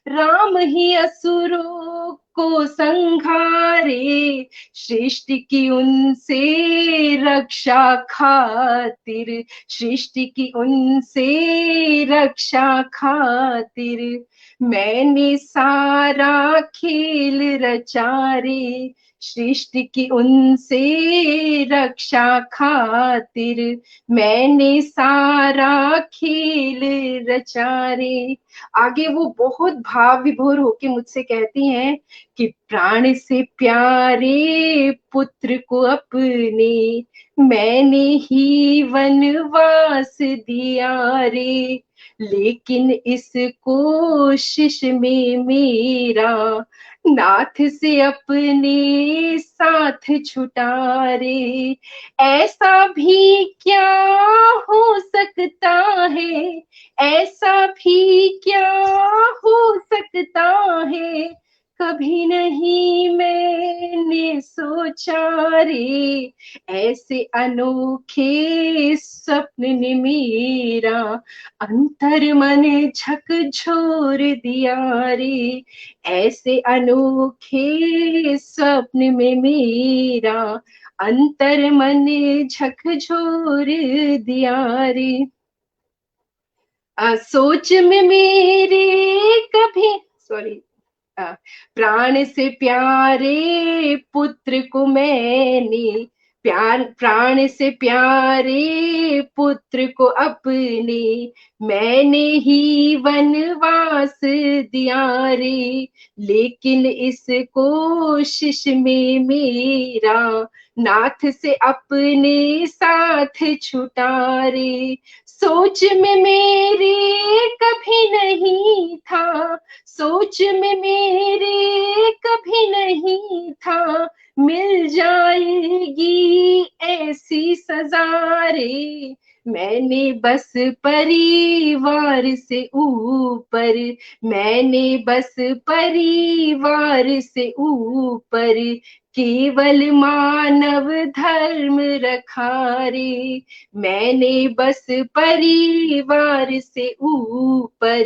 राम ही असुरों को संघारे, सृष्टि की उनसे रक्षा खातिर, सृष्टि की उनसे रक्षा खातिर, मैंने सारा खेल रचा रे, सृष्टि की उनसे रक्षा खातिर, मैंने सारा खेल रचा रे। आगे वो बहुत भाव विभोर होके मुझसे कहती हैं कि प्राण से प्यारे पुत्र को अपने, मैंने ही वनवास दिया रे, लेकिन इस कोशिश में मेरा नाथ से अपने साथ छुटा रे, ऐसा भी क्या हो सकता है, ऐसा भी क्या हो सकता है, कभी नहीं मैंने सोचा रे, ऐसे अनोखे स्वप्न ने मेरा अंतर मन झकझोर दिया रे, ऐसे अनोखे स्वप्न में मेरा अंतर मन झकझोर दिया रे। सोच में मेरे कभी प्राण से प्यारे पुत्र को मैंने, प्राण से प्यारे पुत्र को अपने, मैंने ही वनवास दिया रे, लेकिन इस कोशिश में मेरा नाथ से अपने साथ छुटा रे, सोच में मेरे कभी नहीं था, सोच में मेरे कभी नहीं था, मिल जाएगी ऐसी सजा रे, मैंने बस परिवार से ऊपर, मैंने बस परिवार से ऊपर केवल मानव धर्म रखा रे, मैंने बस परिवार से ऊपर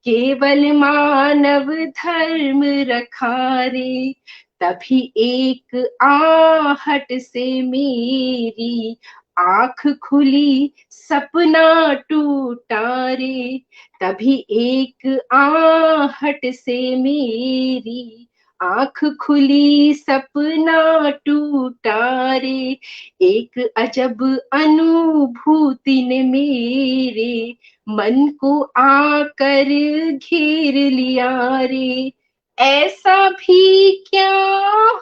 केवल मानव धर्म रखा रे, तभी एक आहट से मेरी आंख खुली सपना टूटा रे, तभी एक आहट से मेरी आंख खुली सपना टूटा रे, एक अजब अनुभूति ने मेरे मन को आकर घेर लिया रे, ऐसा भी क्या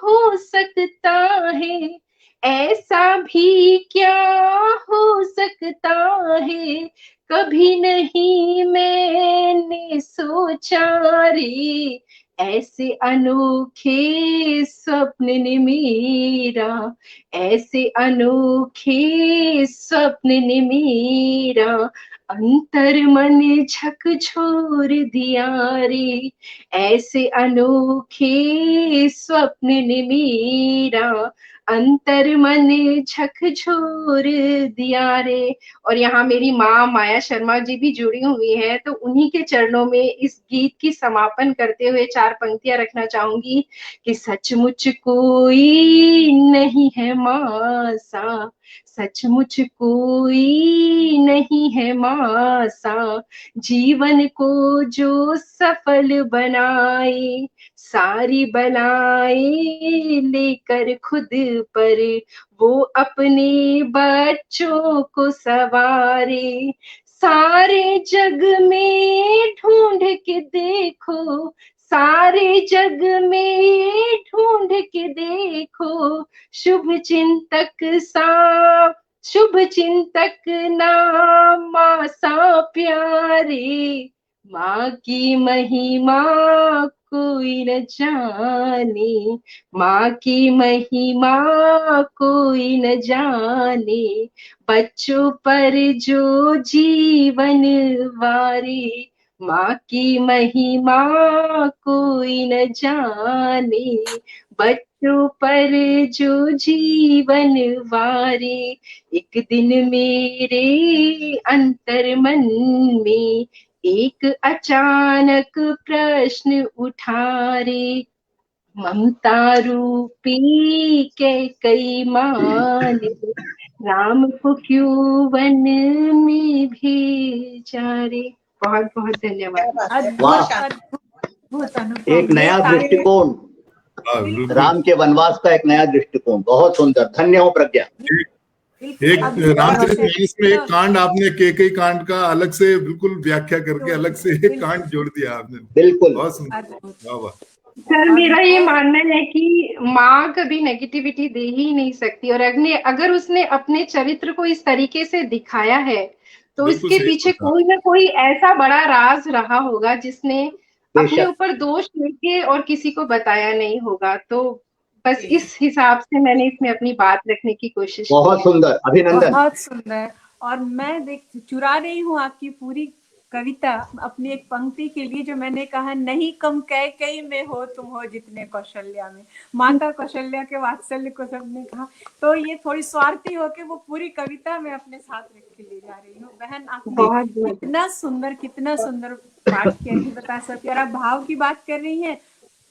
हो सकता है, ऐसा भी क्या हो सकता है, कभी नहीं मैंने सोचा रे, ऐसे अनोखे स्वप्न ने मेरा, ऐसे अनोखे स्वप्न ने मेरा अंतर मन झकझोर दिया रे, ऐसे अनोखे स्वप्न ने मेरा अंतर मन झकझोर दिया रे। और यहाँ मेरी माँ माया शर्मा जी भी जुड़ी हुई हैं, तो उन्हीं के चरणों में इस गीत की समापन करते हुए 4 पंक्तियां रखना चाहूंगी कि सचमुच कोई नहीं है मासा, सचमुच कोई नहीं है मासा, जीवन को जो सफल बनाए, सारी बलाएं लेकर खुद पर वो अपने बच्चों को सवारे, सारे जग में ढूंढ के देखो, सारे जग में ढूंढ के देखो, शुभ चिंतक सा, शुभ चिंतक नाम माँ सा प्यारे, माँ की महिमा कोई न जाने, माँ की महिमा कोई न जाने, बच्चों पर जो जीवन वारे, माँ की महिमा कोई न जाने, बच्चों पर जो जीवन वारे, एक दिन मेरे अंतर मन में एक अचानक प्रश्न उठा रे, ममता रूपी कैकई माँ ने राम को क्यों वन में भेजा रे। बहुत बहुत धन्यवाद। एक नया दृष्टिकोण, राम के वनवास का एक नया दृष्टिकोण, बहुत सुंदर। धन्य हो प्रज्ञा। एक रामचरितमानस में एक कांड आपने केकई कांड का अलग से बिल्कुल व्याख्या करके अलग से एक कांड जोड़ दिया आपने। बिल्कुल, बहुत सुंदर। वाह वाह। सर मेरा ये मानना है कि माँ कभी नेगेटिविटी दे ही नहीं सकती, और अगर उसने अपने चरित्र को इस तरीके से दिखाया है तो इसके पीछे कोई ना कोई ऐसा बड़ा राज रहा होगा जिसने अपने ऊपर दोष लेके और किसी को बताया नहीं होगा। तो बस इस हिसाब से मैंने इसमें अपनी बात रखने की कोशिश की। बहुत सुंदर, अभिनंदन। बहुत सुंदर। और मैं चुरा रही हूँ आपकी पूरी कविता अपनी एक पंक्ति के लिए, जो मैंने कहा, नहीं कम कैकई में हो तुम हो जितने कौशल्या में। माता कौशल्या के वात्सल्य को सबने कहा, तो ये थोड़ी स्वार्थी होके वो पूरी कविता में अपने साथ रख के ले जा रही हूँ। बहन आपने कितना सुंदर पाठ किया, नहीं बता सकती। और आप भाव की बात कर रही हैं,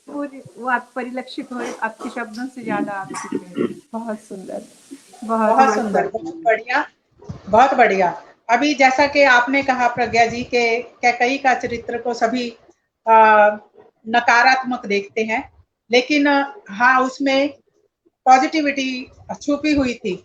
वो आप परिलक्षित हो आपके शब्दों से ज्यादा आपकी। बहुत सुंदर, बहुत सुंदर, बहुत बढ़िया, बहुत बढ़िया। अभी जैसा कि आपने कहा प्रज्ञा जी के कैकई का चरित्र को सभी नकारात्मक देखते हैं, लेकिन हाँ उसमें पॉजिटिविटी छुपी हुई थी।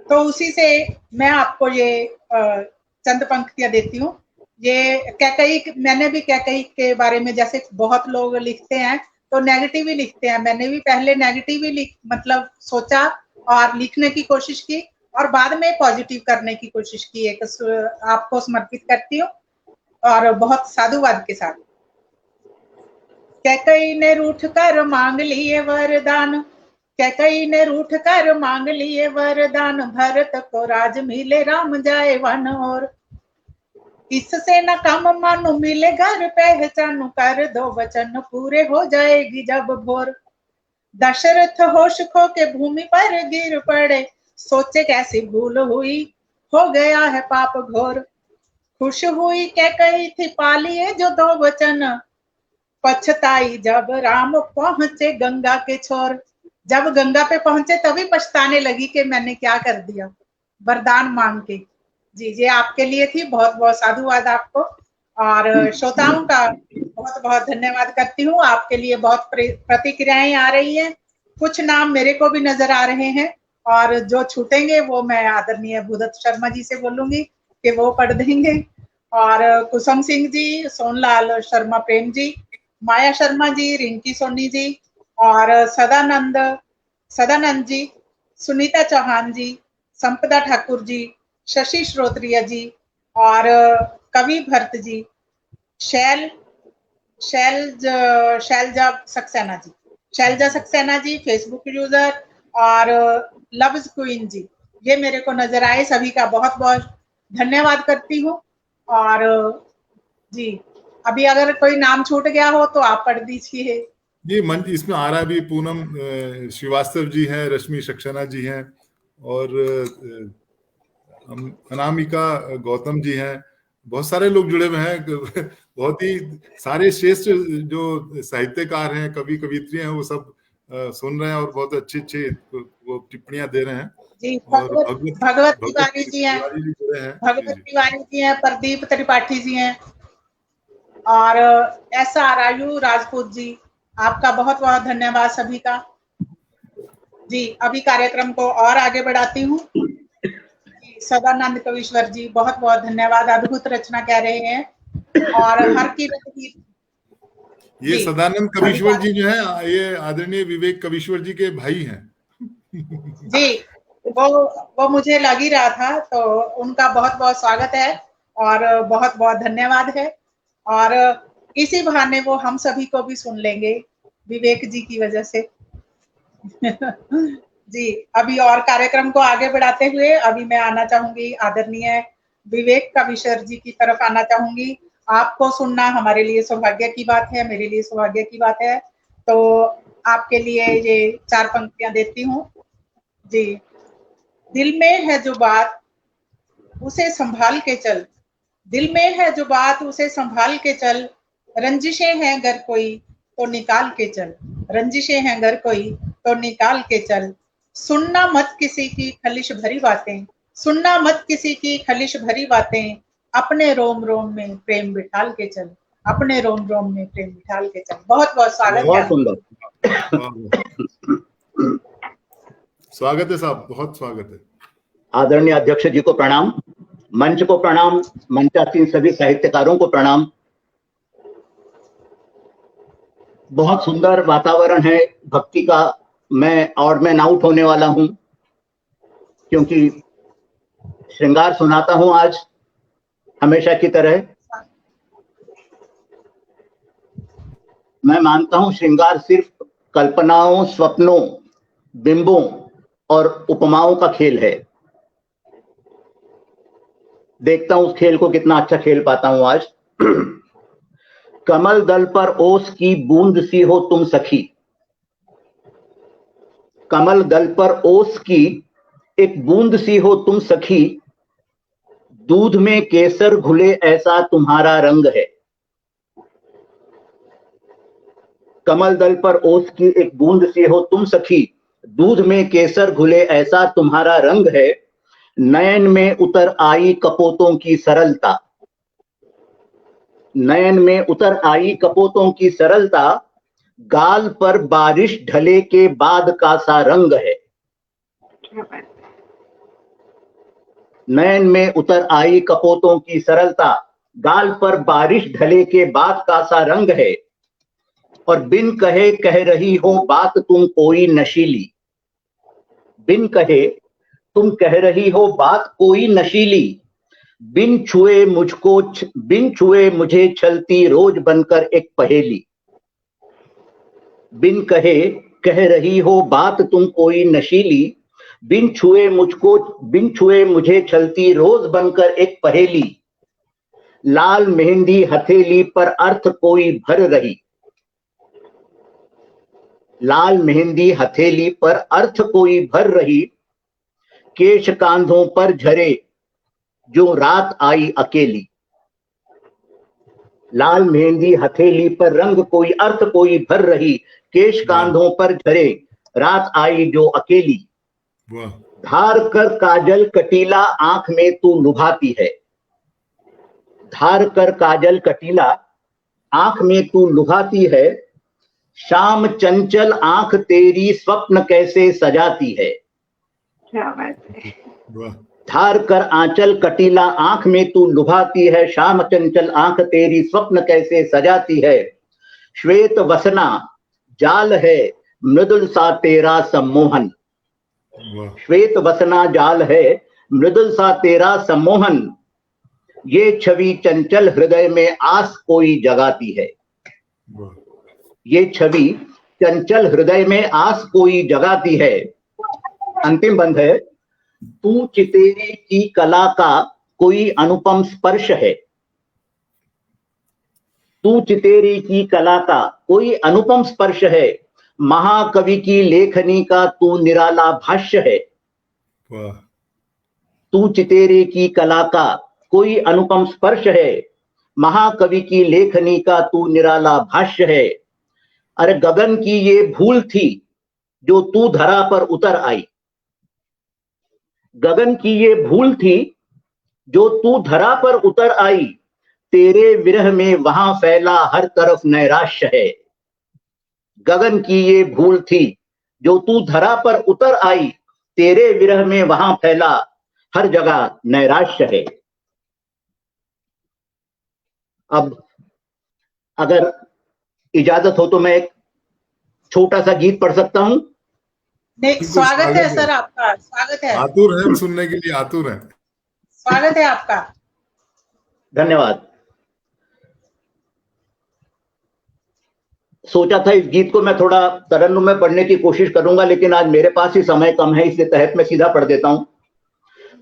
तो उसी से मैं आपको ये चंद पंक्तियां देती हूँ। ये कैकई, मैंने भी कैकई के बारे में, जैसे बहुत लोग लिखते हैं तो नेगेटिव ही लिखते हैं, मैंने भी पहले नेगेटिव ही मतलब सोचा और लिखने की कोशिश की, और बाद में पॉजिटिव करने की कोशिश की। एक आपको समर्पित करती हूँ और बहुत साधुवाद के साथ। कैकई ने रूठ कर मांग लिए वरदान, कैकई ने रूठ कर मांग लिए वरदान, भरत को राज मिले राम जाए वन और, इससे न कम मानो मिले घर पहचानो, कर दो वचन पूरे हो जाएगी जब भोर। दशरथ होश खो के भूमि पर गिर पड़े, सोचे कैसी भूल हुई, हो गया है पाप घोर। खुश हुई कैकई थी पालिए जो दो वचन, पछताई जब राम पहुंचे गंगा के छोर। जब गंगा पे पहुंचे तभी पछताने लगी कि मैंने क्या कर दिया वरदान मांग के। जी जी, आपके लिए थी। बहुत बहुत साधुवाद आपको, और श्रोताओं का बहुत बहुत धन्यवाद करती हूँ। आपके लिए बहुत प्रतिक्रियाएं आ रही हैं, कुछ नाम मेरे को भी नजर आ रहे हैं, और जो छूटेंगे वो मैं आदरणीय भूदत्त शर्मा जी से बोलूंगी कि वो पढ़ देंगे। और कुसुम सिंह जी, सोनलाल शर्मा प्रेम जी, माया शर्मा जी, रिंकी सोनी जी, और सदानंद जी, सुनीता चौहान जी, संपदा ठाकुर जी, शशि श्रोत्रिया जी, और कवि भरत जी, शैलजा सक्सेना जी फेसबुक यूजर, और लव्स क्वीन जी, ये मेरे को नजर आए। सभी का बहुत बहुत धन्यवाद करती हूँ। और जी, अभी अगर कोई नाम छूट गया हो तो आप पढ़ दीजिए। जी, मंच इसमें आ रहा है भी, पूनम श्रीवास्तव जी हैं, रश्मि सक्सेना जी हैं, और अनामिका गौतम जी हैं। बहुत सारे लोग जुड़े हुए हैं, बहुत ही सारे श्रेष्ठ जो साहित्यकार हैं, कवि कवियत्री हैं, वो सब सुन रहे हैं और बहुत अच्छे अच्छे वो टिप्पणियां दे रहे हैं। जी, भगवत तिवारी जी हैं, भगवत तिवारी जी हैं, प्रदीप त्रिपाठी जी हैं, और SR आयु राजपूत जी, आपका बहुत बहुत धन्यवाद सभी का। जी, अभी कार्यक्रम को और आगे बढ़ाती हूँ। सदानंद कवीश्वर जी, बहुत बहुत धन्यवाद, अद्भुत रचना कह रहे हैं। और हर की ये सदानंद कवीश्वर जी जो है, ये आदरणीय विवेक कवीश्वर जी के भाई हैं। जी, वो मुझे लग ही रहा था, तो उनका बहुत बहुत स्वागत है और बहुत बहुत धन्यवाद है। और इसी बहाने वो हम सभी को भी सुन लेंगे विवेक जी की वजह से। जी, अभी और कार्यक्रम को आगे बढ़ाते हुए अभी मैं आना चाहूंगी आदरणीय विवेक कवीश्वर जी की तरफ आना चाहूंगी। आपको सुनना हमारे लिए सौभाग्य की बात है, मेरे लिए सौभाग्य की बात है। तो आपके लिए ये 4 पंक्तियां देती हूँ जी। दिल में है जो बात उसे संभाल के चल, दिल में है जो बात उसे संभाल के चल, रंजिशें हैं अगर कोई तो निकाल के चल, रंजिशें हैं अगर कोई तो निकाल के चल। सुनना मत किसी की खलिश भरी बातें, सुनना मत किसी की खलिश भरी बातें, अपने रोम रोम में प्रेम बिठाल के चल, अपने रोम रोम में प्रेम बिठाल के चल। बहुत बहुत स्वागत है। बहुत सुंदर। स्वागत है साहब, बहुत स्वागत है। आदरणीय अध्यक्ष जी को प्रणाम, मंच को प्रणाम, मंचासीन सभी साहित्यकारों को प्रणाम। बहुत सुंदर वातावरण है भक्ति का। मैं आउट होने वाला हूं क्योंकि श्रृंगार सुनाता हूं आज हमेशा की तरह। मैं मानता हूं श्रृंगार सिर्फ कल्पनाओं, स्वप्नों, बिंबों और उपमाओं का खेल है। देखता हूं उस खेल को कितना अच्छा खेल पाता हूं आज। कमल दल पर ओस की बूंद सी हो तुम सखी, कमल दल पर ओस की एक बूंद सी हो तुम सखी, दूध में केसर घुले ऐसा तुम्हारा रंग है। कमल दल पर ओस की एक बूंद सी हो तुम सखी, दूध में केसर घुले ऐसा तुम्हारा रंग है। नयन में उतर आई कपोतों की सरलता, नयन में उतर आई कपोतों की सरलता, गाल पर बारिश ढले के बाद का सा रंग है। नयन में उतर आई कपोतों की सरलता, गाल पर बारिश ढले के बाद का सा रंग है। और बिन कहे कह रही हो बात तुम कोई नशीली, बिन कहे तुम कह रही हो बात कोई नशीली, बिन छुए मुझे छलती रोज बनकर एक पहेली। बिन कहे कह रही हो बात तुम कोई नशीली, बिन छुए मुझे छलती रोज बनकर एक पहेली। लाल मेहंदी हथेली पर अर्थ कोई भर रही, लाल मेहंदी हथेली पर अर्थ कोई भर रही, केश कांधों पर झरे जो रात आई अकेली। लाल मेहंदी हथेली पर रंग कोई अर्थ कोई भर रही, केश कांधों पर झरे रात आई जो अकेली। धार कर काजल कटीला आंख में तू लुभाती है, धार कर काजल कटीला आंख में तू लुभाती है, शाम चंचल आंख तेरी स्वप्न कैसे सजाती है। क्या बात है। धार कर आंचल कटीला आंख में तू लुभाती है, शाम चंचल आंख तेरी स्वप्न कैसे सजाती है। श्वेत वसना जाल है मृदुल सा तेरा सम्मोहन, श्वेत वसना जाल है मृदुल सा तेरा सम्मोहन, ये छवि चंचल हृदय में आस कोई जगाती है। ये छवि चंचल हृदय में आस कोई जगाती है। अंतिम बंद है, तू चितेरे की कला का कोई अनुपम स्पर्श है, तू चितेरे की कला का कोई अनुपम स्पर्श है, महाकवि की लेखनी का तू निराला भाष्य है। तू चितेरे की कला का कोई अनुपम स्पर्श है, महाकवि की लेखनी का तू निराला भाष्य है। अरे गगन की ये भूल थी जो तू धरा पर उतर आई, गगन की ये भूल थी जो तू धरा पर उतर आई, तेरे विरह में वहां फैला हर तरफ नैराश्य है। गगन की ये भूल थी जो तू धरा पर उतर आई, तेरे विरह में वहां फैला हर जगह नैराश्य है। अब अगर इजाजत हो तो मैं एक छोटा सा गीत पढ़ सकता हूं। नहीं, स्वागत है सर आपका, स्वागत है। आतुर है सुनने के लिए, आतुर है। स्वागत है आपका। धन्यवाद। सोचा था इस गीत को मैं थोड़ा तरन्नुम में पढ़ने की कोशिश करूंगा, लेकिन आज मेरे पास ही समय कम है, इसके तहत मैं सीधा पढ़ देता हूं।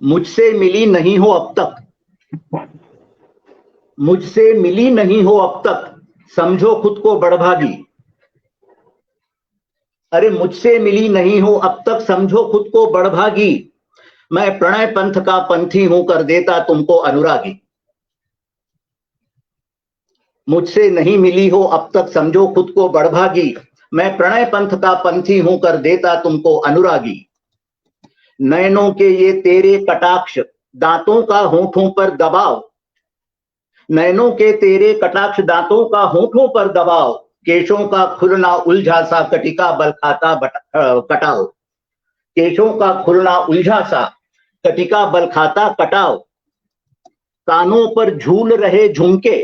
मुझसे मिली नहीं हो अब तक, मुझसे मिली नहीं हो अब तक, समझो खुद को बड़भागी। अरे मुझसे मिली नहीं हो अब तक, समझो खुद को बड़भागी। मैं प्रणय पंथ का पंथी हूं, कर देता तुमको अनुरागी। मुझसे नहीं मिली हो अब तक, समझो खुद को बड़भागी। मैं प्रणय पंथ का पंथी हूं, कर देता तुमको अनुरागी। नयनों के ये तेरे कटाक्ष, दांतों का होठों पर दबाव। नयनों के तेरे कटाक्ष, दांतों का होठों पर दबाव। केशों का खुलना उलझा सा, कटिका बल खाता कटाओ। केशों का खुलना उलझा सा, कटिका बल खाता कटाओ। कानों पर झूल रहे झुमके,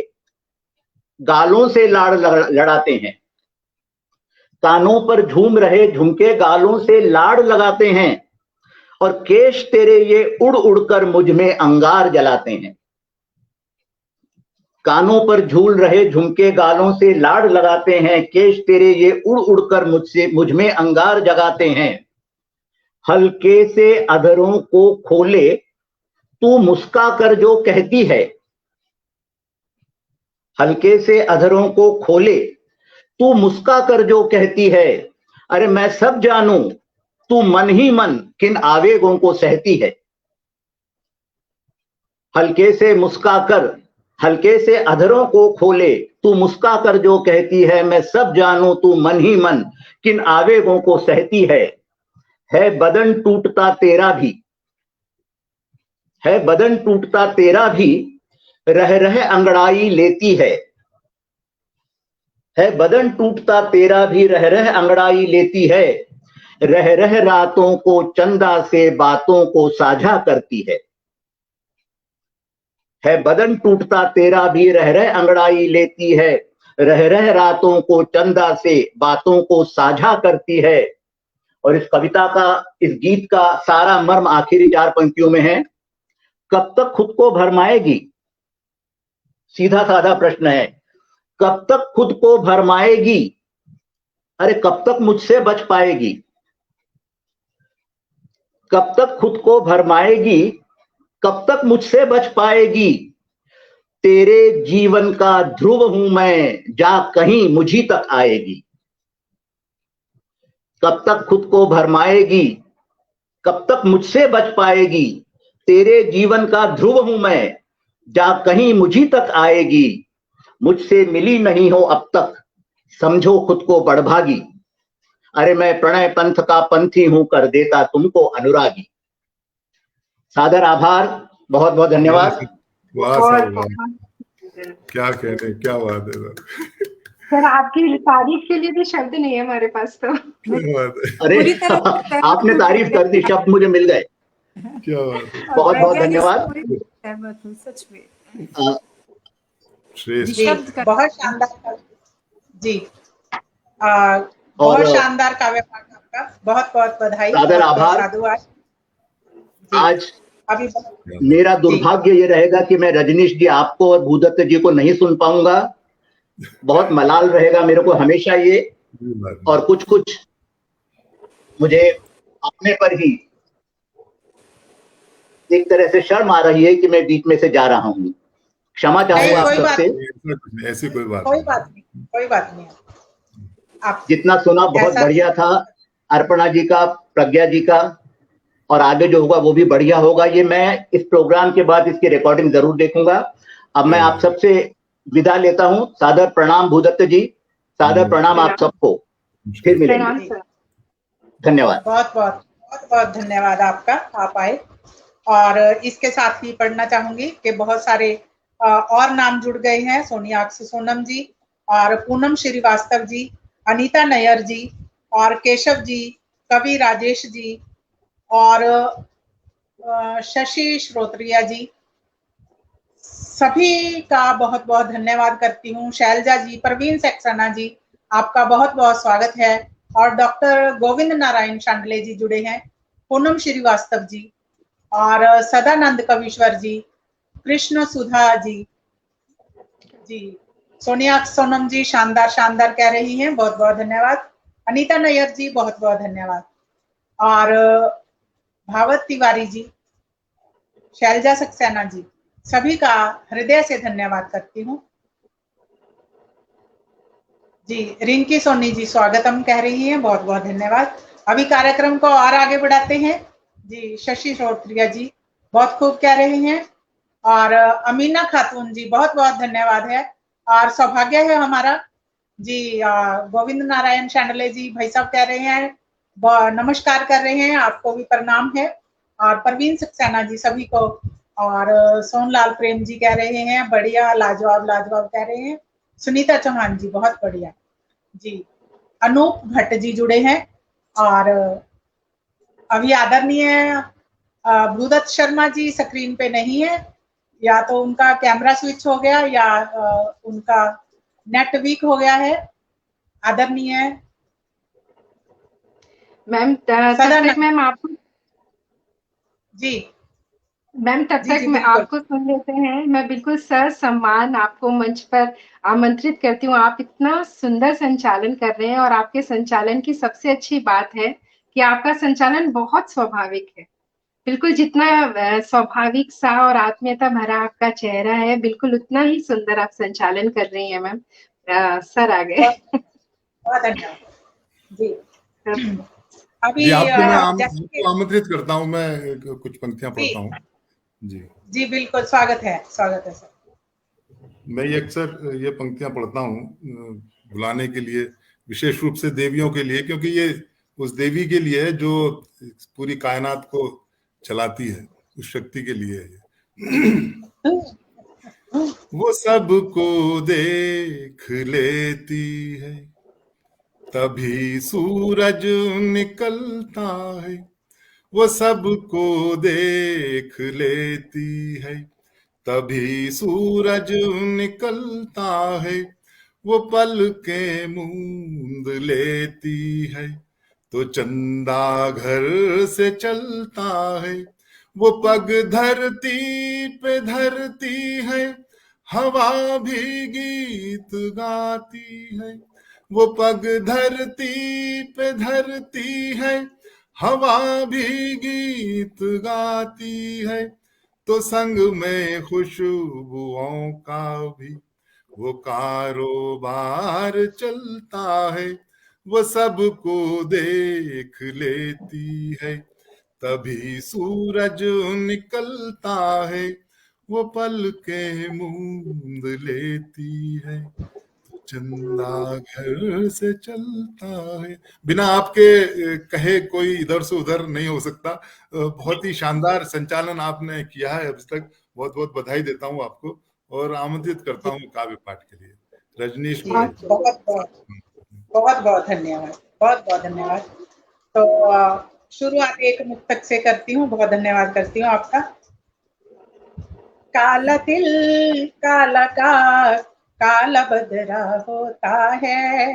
गालों से लाड़ लड़ाते हैं। कानों पर झूम रहे झुमके, गालों से लाड़ लगाते हैं। और केश तेरे ये उड़ उड़कर मुझ में अंगार जलाते हैं। कानों पर झूल रहे झुमके, गालों से लाड़ लगाते हैं। केश तेरे ये उड़ उड़कर मुझ में अंगार जगाते हैं। हल्के से अधरों को खोले तू मुस्का कर जो कहती है। हल्के से अधरों को खोले तू मुस्का कर जो कहती है। अरे मैं सब जानूं तू मन ही मन किन आवेगों को सहती है। हल्के से मुस्काकर, हल्के से अधरों को खोले तू मुस्का कर जो कहती है। मैं सब जानूं तू मन ही मन किन आवेगों को सहती है। बदन टूटता तेरा भी, है बदन टूटता तेरा भी, रह रह अंगड़ाई लेती है। बदन टूटता तेरा भी, रह रह अंगड़ाई लेती है। रह रह रातों को चंदा से बातों को साझा करती है। बदन टूटता तेरा भी, रह रह अंगड़ाई लेती है। रह रह रातों को चंदा से बातों को साझा करती है। और इस कविता का, इस गीत का सारा मर्म आखिरी 4 पंक्तियों में है। कब तक खुद को भरमाएगी? सीधा साधा प्रश्न है, कब तक खुद को भरमाएगी? अरे कब तक मुझसे बच पाएगी? कब तक खुद को भरमाएगी? कब तक मुझसे बच पाएगी? तेरे जीवन का ध्रुव हूं मैं, जा कहीं मुझी तक आएगी। कब तक खुद को भरमाएगी? कब तक मुझसे बच पाएगी? तेरे जीवन का ध्रुव हूं मैं, जा कहीं मुझी तक आएगी। मुझसे मिली नहीं हो अब तक, समझो खुद को बड़भागी। अरे मैं प्रणय पंथ का पंथी हूं, कर देता तुमको अनुरागी। सादर आभार, बहुत बहुत धन्यवाद। वाह सर, वाह, क्या कहने, क्या बात है सर। आपकी तारीफ के लिए भी शब्द नहीं है हमारे पास तो। क्या बात है। अरे आपने तारीफ कर दी, शब्द मुझे मिल गए। क्या बात है, बहुत बहुत धन्यवाद। सच में श्रेष्ठ, बहुत शानदार जी, बहुत शानदार काव्य पाठ आपका, बहुत बहुत बधाई, सादर आभार। साधुवाद। आज अभी मेरा दुर्भाग्य ये रहेगा कि मैं रजनीश जी आपको और भूदत्त जी को नहीं सुन पाऊंगा। बहुत मलाल रहेगा मेरे को हमेशा ये, और कुछ कुछ मुझे अपने पर ही एक तरह से शर्म आ रही है कि मैं बीच में से जा रहा हूँ। क्षमा चाहूंगा आप सबसे। ऐसी कोई बात नहीं। आप जितना सुना बहुत बढ़िया था, अर्पणा जी का, प्रज्ञा जी का, और आगे जो होगा वो भी बढ़िया होगा। ये मैं इस प्रोग्राम के बाद इसकी रिकॉर्डिंग जरूर देखूंगा। अब मैं आप सबसे विदा लेता हूँ। सादर प्रणाम भूदत्त जी, सादर प्रणाम आप सबको, फिर मिलेंगे। धन्यवाद। बहुत बहुत धन्यवाद आपका, आप आए। और इसके साथ ही पढ़ना चाहूंगी कि बहुत सारे और नाम जुड़ गए हैं। सोनियाक्षी सोनम जी और पूनम श्रीवास्तव जी, अनीता नैयर जी और केशव जी, कवि राजेश जी और शशि श्रोत्रिया जी, सभी का बहुत बहुत धन्यवाद करती हूँ। शैलजा जी, प्रवीण सक्सेना जी, आपका बहुत बहुत स्वागत है। और डॉक्टर गोविंद नारायण शांडले जी जुड़े हैं, पूनम श्रीवास्तव जी और सदानंद कविश्वर जी, कृष्ण सुधा जी, सोनिया सोनम जी शानदार शानदार कह रही हैं, बहुत बहुत धन्यवाद। अनीता नैयर जी बहुत बहुत धन्यवाद। और भावत तिवारी जी, शैलजा सक्सेना जी, सभी का हृदय से धन्यवाद करती हूँ। जी, रिंकी सोनी जी स्वागतम कह रही हैं, बहुत बहुत धन्यवाद। अभी कार्यक्रम को और आगे बढ़ाते हैं। जी, शशि श्रोत्रिया जी बहुत खूब कह रहे हैं, और अमीना खातून जी बहुत बहुत धन्यवाद है, और सौभाग्य है हमारा जी। गोविंद नारायण शांडले जी भाई साहब कह रहे हैं, नमस्कार कर रहे हैं, आपको भी प्रणाम है, और परवीन सक्सेना जी सभी को, और सोनलाल प्रेम जी कह रहे हैं बढ़िया, लाजवाब लाजवाब कह रहे हैं। सुनीता चौहान जी बहुत बढ़िया जी। अनूप भट्ट जी जुड़े हैं, और अभी आदरणीय भूदत्त शर्मा जी स्क्रीन पे नहीं है, या तो उनका कैमरा स्विच हो गया या उनका नेट वीक हो गया है। आदरणीय मैम तब तक मैम आपको जी मैम तब तक मैं आपको सुन लेते हैं। मैं बिल्कुल सर सम्मान आपको मंच पर आमंत्रित करती हूँ। आप इतना सुंदर संचालन कर रहे हैं, और आपके संचालन की सबसे अच्छी बात है कि आपका संचालन बहुत स्वाभाविक है। बिल्कुल जितना स्वाभाविक सा और आत्मीयता भरा आपका चेहरा है, बिल्कुल उतना ही सुंदर आप संचालन कर रही हैं मैम। सर आ गए। बहुत धन्यवाद जी। अभी आपको आमंत्रित करता हूँ, मैं कुछ पंक्तियां पढ़ता हूँ। जी जी बिल्कुल, स्वागत है सर। मैं अक्सर ये पंक्तियां पढ़ता हूँ बुलाने के लिए, विशेष रूप से देवियों के लिए, क्योंकि ये उस देवी के लिए है जो पूरी कायनात को चलाती है, उस शक्ति के लिए है। वो सबको देख लेती है तभी सूरज निकलता है, वो सबको देख लेती है तभी सूरज निकलता है, वो पलकें मूंद लेती है तो चंदा घर से चलता है, वो पग धरती पे धरती है हवा भी गीत गाती है, वो पग धरती पे धरती है हवा भी गीत गाती है, तो संग में खुशबुओं का भी वो कारोबार चलता है, वो सबको देख लेती है तभी सूरज निकलता है, वो पलकें मूंद लेती है चंदा घर से चलता है। बिना आपके कहे कोई इधर से उधर नहीं हो सकता। बहुत ही शानदार संचालन आपने किया है अभी तक, बहुत बहुत बधाई देता हूँ आपको, और आमंत्रित करता हूँ काव्य पाठ के लिए रजनीश को। बहुत बहुत धन्यवाद, बहुत बहुत धन्यवाद। तो शुरुआत एक मुक्तक से करती हूँ, बहुत धन्यवाद करती हूँ आपका। काला तिल काला का काला बदरा होता है,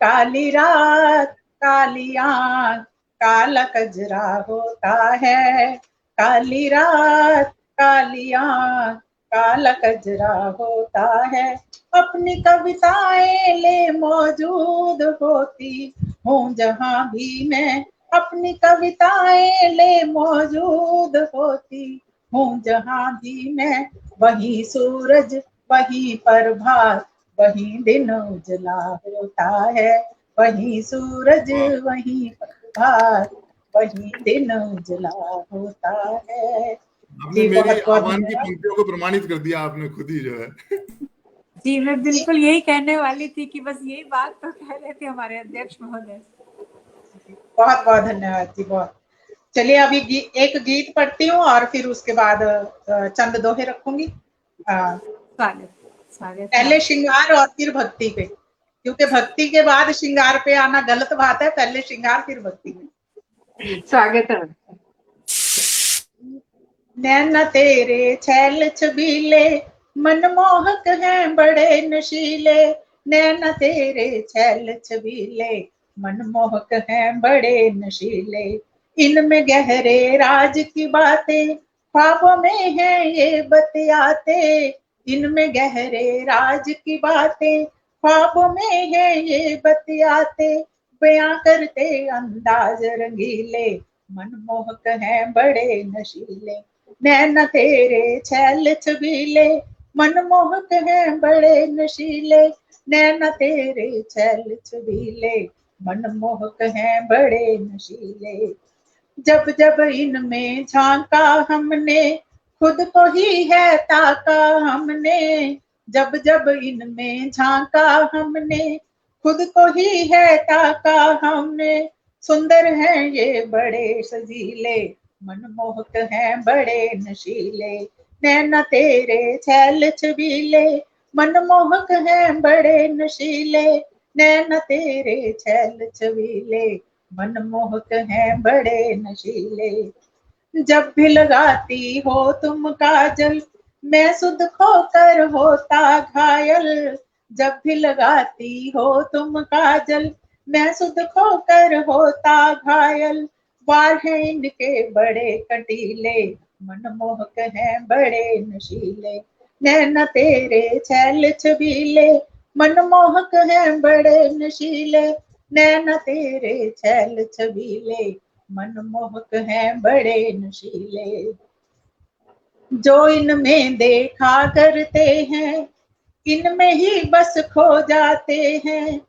काली रात काली आँख काला कजरा होता है, काली रात काली आँख काला कजरा होता है, अपनी कविताएं ले मौजूद होती हूँ जहाँ भी मैं, अपनी कविताएं ले मौजूद होती हूँ जहाँ भी मैं, वही सूरज वही प्रभात वही दिन उजला होता है, वही सूरज वही प्रभात वही दिन उजला होता है। आपने मेरी आह्वान की पंक्तियों को प्रमाणित कर दिया आपने खुद ही, जो है। जी मैं बिल्कुल यही कहने वाली थी कि बस यही बात तो कह रहे थे हमारे अध्यक्ष महोदय। बहुत बहुत धन्यवाद जी, बहुत। चलिए अभी एक गीत पढ़ती हूँ और फिर उसके बाद चंद दोहे रखूंगी। पहले श्रृंगार और फिर भक्ति पे, क्योंकि भक्ति के बाद श्रृंगार पे आना गलत बात है, पहले श्रृंगार फिर भक्ति में। स्वागत है। नैना तेरे छैल छबीले मनमोहक हैं बड़े नशीले, नैना तेरे छैल छबीले मनमोहक हैं बड़े नशीले, इनमें गहरे राज की बातें ख्वाबों में है ये बतियाते, इनमें गहरे राज की बातें ख्वाबों में है ये बतियाते, बयां करते अंदाज रंगीले मनमोहक हैं बड़े नशीले, नैन तेरे छैल छबीले मनमोहक हैं बड़े नशीले, नैन तेरे छैल छबीले मनमोहक हैं बड़े नशीले। जब जब इनमें झांका हमने खुद को ही है ताका हमने, जब जब इनमें झांका हमने खुद को ही है ताका हमने। सुंदर हैं ये बड़े सजीले मनमोहक हैं बड़े नशीले, नैना तेरे छैल छबीले मनमोहक हैं बड़े नशीले, नैना तेरे छैल छबीले मनमोहक हैं बड़े नशीले। जब भी लगाती हो तुम काजल मैं सुध खोकर होता घायल, जब भी लगाती हो तुम काजल मैं सुध खोकर होता घायल। वार हैं इनके बड़े कटीले मनमोहक हैं बड़े नशीले, नैना तेरे छैल छबीले मनमोहक हैं बड़े नशीले, नैना तेरे छैल छबीले मनमोहक हैं बड़े नशीले। जो इनमें देखा करते हैं इनमें ही बस खो जाते हैं,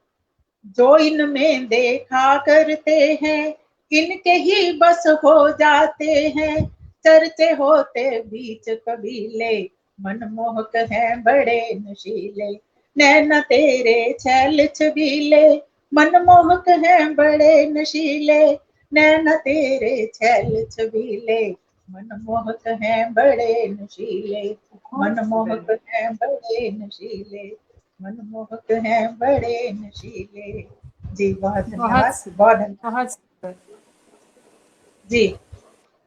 जो इनमें देखा करते हैं इनके ही बस हो जाते हैं। चर्चे होते बीच कबीले मनमोहक हैं बड़े नशीले, नैना तेरे छैल छबीले मनमोहक हैं बड़े नशीले, नैना तेरे छैल छबीले मनमोहक हैं बड़े नशीले, मनमोहक हैं बड़े नशीले, मनमोहक हैं बड़े नशीले। जी बहुत धन्यवाद, बहुत धन्यवाद जी।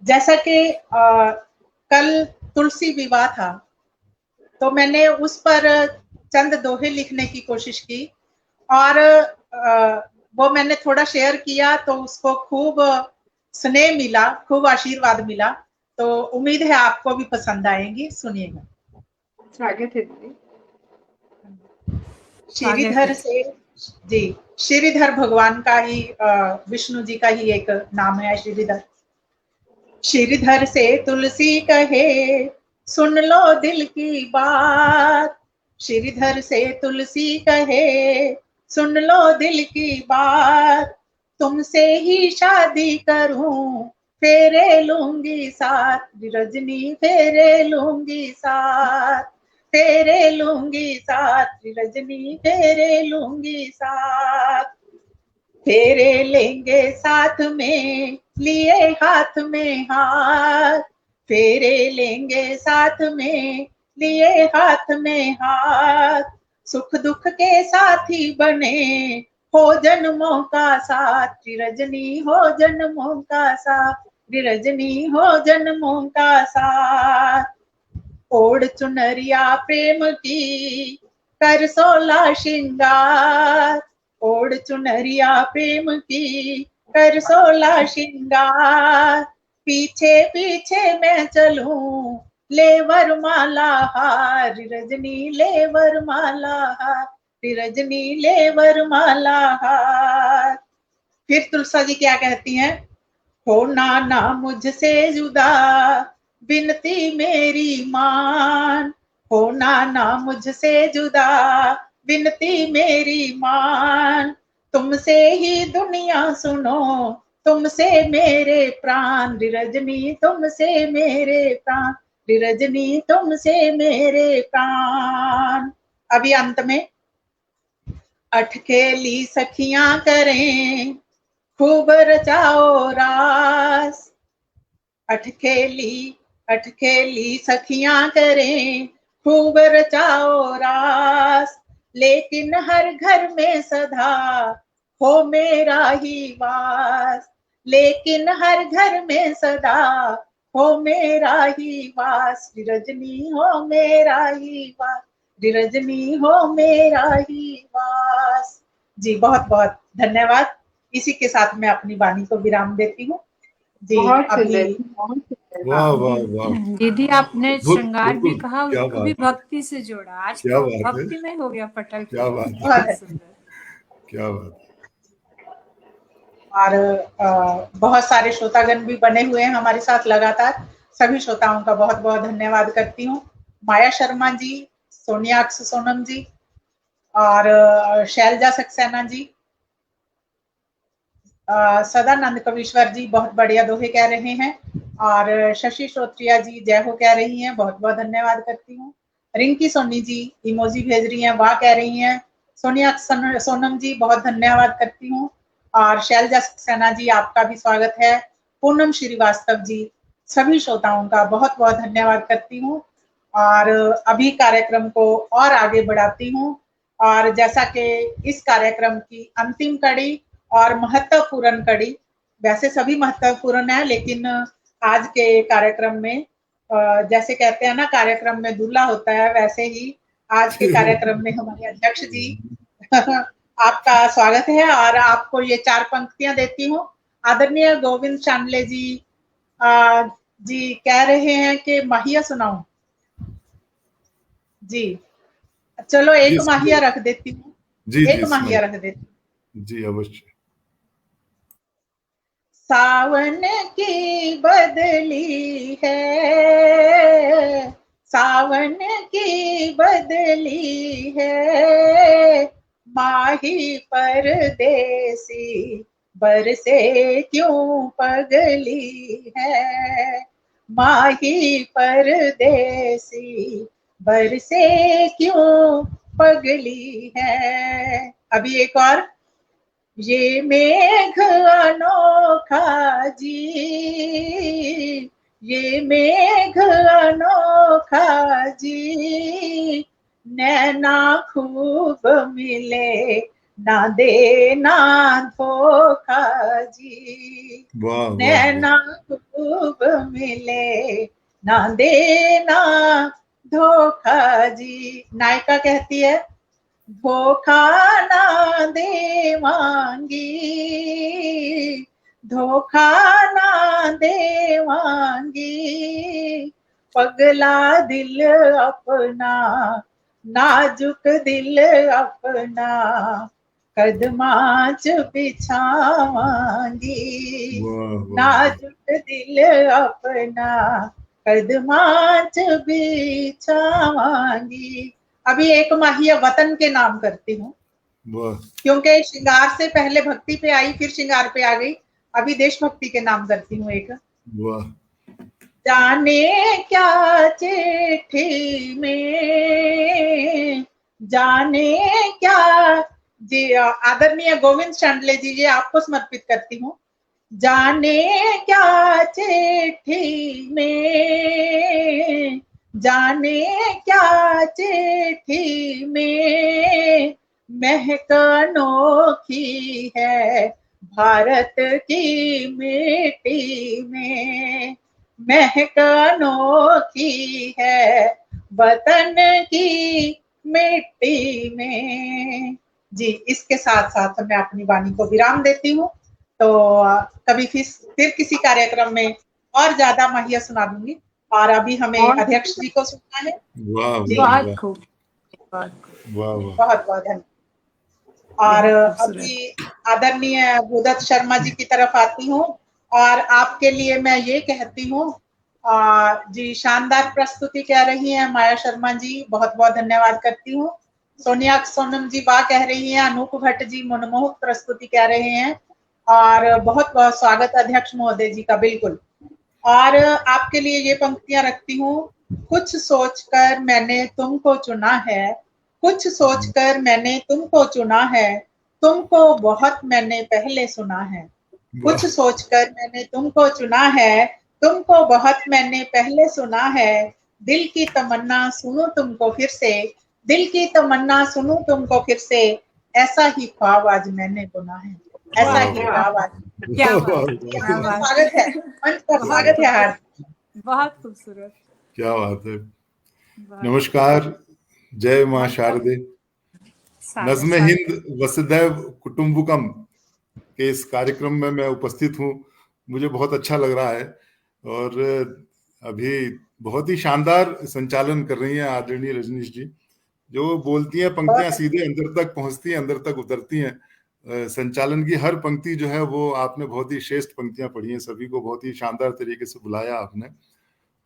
जैसा कि कल तुलसी विवाह था तो मैंने उस पर चंद दोहे लिखने की कोशिश की और वो मैंने थोड़ा शेयर किया तो उसको खूब स्नेह मिला, खूब आशीर्वाद मिला, तो उम्मीद है आपको भी पसंद आएंगी। सुनिएगा। स्वागत है दीदी। श्रीधर से जी, श्रीधर भगवान का ही विष्णु जी का ही एक नाम है श्रीधर। श्रीधर से तुलसी कहे सुन लो दिल की बात, श्रीधर से तुलसी कहे सुन लो दिल की बात, तुमसे ही शादी करूं फेरे लूंगी साथ, रजनी फेरे लूंगी साथ, फेरे लूंगी साथ, रजनी फेरे लूंगी साथ। फेरे लेंगे साथ में लिए हाथ में हाथ, फेरे लेंगे साथ में लिए हाथ में हाथ, सुख दुख के साथी बने हो जन्मों का साथ, रजनी हो जन्मों का साथ, रजनी हो जन्मों का साथ। ओढ़ चुनरिया प्रेम की कर सोला श्रृंगार, ओढ़ चुनरिया प्रेम की कर सोला श्रृंगार, पीछे पीछे मैं चलूं ले वरमाला हार, रजनी ले वरमाला हार, रजनी ले वरमाला हार। फिर तुलसा जी क्या कहती हैं? हो नाना मुझसे जुदा बिनती मेरी मान, हो नाना मुझसे जुदा बिनती मेरी मान, तुमसे ही दुनिया सुनो तुमसे मेरे प्राण, रजनी तुमसे मेरे प्राण, रजनी तुमसे मेरे प्राण। अभी अंत में अटखेली सखियां करें खूब रचाओ रास, अटखेली सखियां करें खूब रचाओ रास, लेकिन हर घर में सदा हो मेरा ही वास, लेकिन हर घर में सदा हो मेरा ही वास, रजनी हो मेरा ही वास, रजनी हो मेरा ही वास। जी बहुत बहुत धन्यवाद। इसी के साथ मैं अपनी वाणी को विराम देती हूँ। जी वाह वाह वाह दीदी, आपने श्रृंगार भी कहा, उसको भी भक्ति से जोड़ा। आज क्या बात है, भक्ति में हो गया पटल। क्या बात है, क्या बात। और बहुत सारे श्रोतागण भी बने हुए हैं हमारे साथ लगातार। सभी श्रोताओं का बहुत बहुत धन्यवाद करती हूँ। माया शर्मा जी, सोनियाक्ष सोनम जी और शैलजा सक्सेना जी, सदानंद कविश्वर जी बहुत बढ़िया दोहे कह रहे हैं, और शशि श्रोत्रिया जी जय हो कह रही हैं, बहुत बहुत धन्यवाद करती हूँ। रिंकी सोनी जी इमोजी भेज रही हैं, वाह कह रही हैं। सोनिया सोनम जी बहुत धन्यवाद करती हूँ, और शैलजा सक्सेना जी आपका भी स्वागत है। पूनम श्रीवास्तव जी, सभी श्रोताओं का बहुत बहुत धन्यवाद करती हूँ, और अभी कार्यक्रम को और आगे बढ़ाती हूँ। और जैसा कि इस कार्यक्रम की अंतिम कड़ी और महत्वपूर्ण कड़ी, वैसे सभी महत्वपूर्ण है, लेकिन आज के कार्यक्रम में जैसे कहते हैं ना, कार्यक्रम में दूल्हा होता है, वैसे ही आज के कार्यक्रम में हमारे अध्यक्ष जी आपका स्वागत है, और आपको ये 4 पंक्तियां देती हूँ। आदरणीय गोविंद चांडले जी जी कह रहे हैं कि माहिया सुनाऊं जी। चलो एक माहिया रख देती हूँ, एक माहिया रख देती हूँ जी, अवश्य। सावन की बदली है, सावन की बदली है, माही परदेसी बरसे क्यों पगली है, माही परदेसी बरसे क्यों पगली है। अभी एक और, ये मेघ अनोखा जी, ये मेघ अनोखा जी, नैना खूब मिले ना देना धोखा जी, नैना खूब मिले ना देना धोखा जी। नायिका कहती है, धोखा ना देवांगी, धोखा ना देवांगी, पगला दिल अपना, नाजुक दिल अपना, कदमाच बिछावांगी, नाजुक दिल अपना, कदमाच बिछावांगी। अभी एक माहिया वतन के नाम करती हूँ, क्योंकि श्रृंगार से पहले भक्ति पे आई, फिर श्रृंगार पे आ गई। अभी देशभक्ति के नाम करती हूँ एक। जाने क्या चिट्ठी में, जाने क्या जी, आदरणीय गोविंद चांडले जी, ये आपको समर्पित करती हूँ। जाने क्या चिट्ठी में, जाने क्या चिट्ठी में, महक अनोखी है भारत की मिट्टी में, महक अनोखी है वतन की मिट्टी में जी। इसके साथ साथ मैं अपनी वाणी को विराम देती हूँ, तो कभी फिर किसी कार्यक्रम में और ज्यादा माहिया सुना दूंगी, और अभी हमें अध्यक्ष जी को सुनना है। बहुत खूब, बहुत बहुत धन्यवाद। और अभी आदरणीय भूदत्त शर्मा जी की तरफ आती हूँ, और आपके लिए मैं ये कहती हूँ जी, शानदार प्रस्तुति कह रही हैं माया शर्मा जी, बहुत बहुत धन्यवाद करती हूँ। सोनिया सोनम जी वाह कह रही हैं, अनूप भट्ट जी मनमोहक प्रस्तुति कह रहे हैं, और बहुत बहुत स्वागत अध्यक्ष महोदय जी का, बिल्कुल। और आपके लिए ये पंक्तियां रखती हूँ। कुछ सोचकर मैंने तुमको चुना है, कुछ सोचकर मैंने तुमको चुना है, तुमको बहुत मैंने पहले सुना है, कुछ सोचकर मैंने तुमको चुना है, तुमको बहुत मैंने पहले सुना है, दिल की तमन्ना सुनूं तुमको फिर से, दिल की तमन्ना सुनूं तुमको फिर से, ऐसा ही ख्वाब आज मैंने बुना है, ऐसा ही ख्वाब आज। स्वागत है, मंच पर स्वागत है हार्दिक, बहुत खूबसूरत, क्या बात है। नमस्कार, जय मां शारदे। नज़्म हिंद वसुधैव कुटुंबकम के इस कार्यक्रम में मैं उपस्थित हूँ, मुझे बहुत अच्छा लग रहा है, और अभी बहुत ही शानदार संचालन कर रही हैं आदरणीय रजनीश जी, जो बोलती हैं पंक्तियां सीधे अंदर तक पहुंचती हैं, अंदर तक उतरती हैं। संचालन की हर पंक्ति जो है वो आपने बहुत ही श्रेष्ठ पंक्तियां पढ़ी हैं, सभी को बहुत ही शानदार तरीके से बुलाया आपने,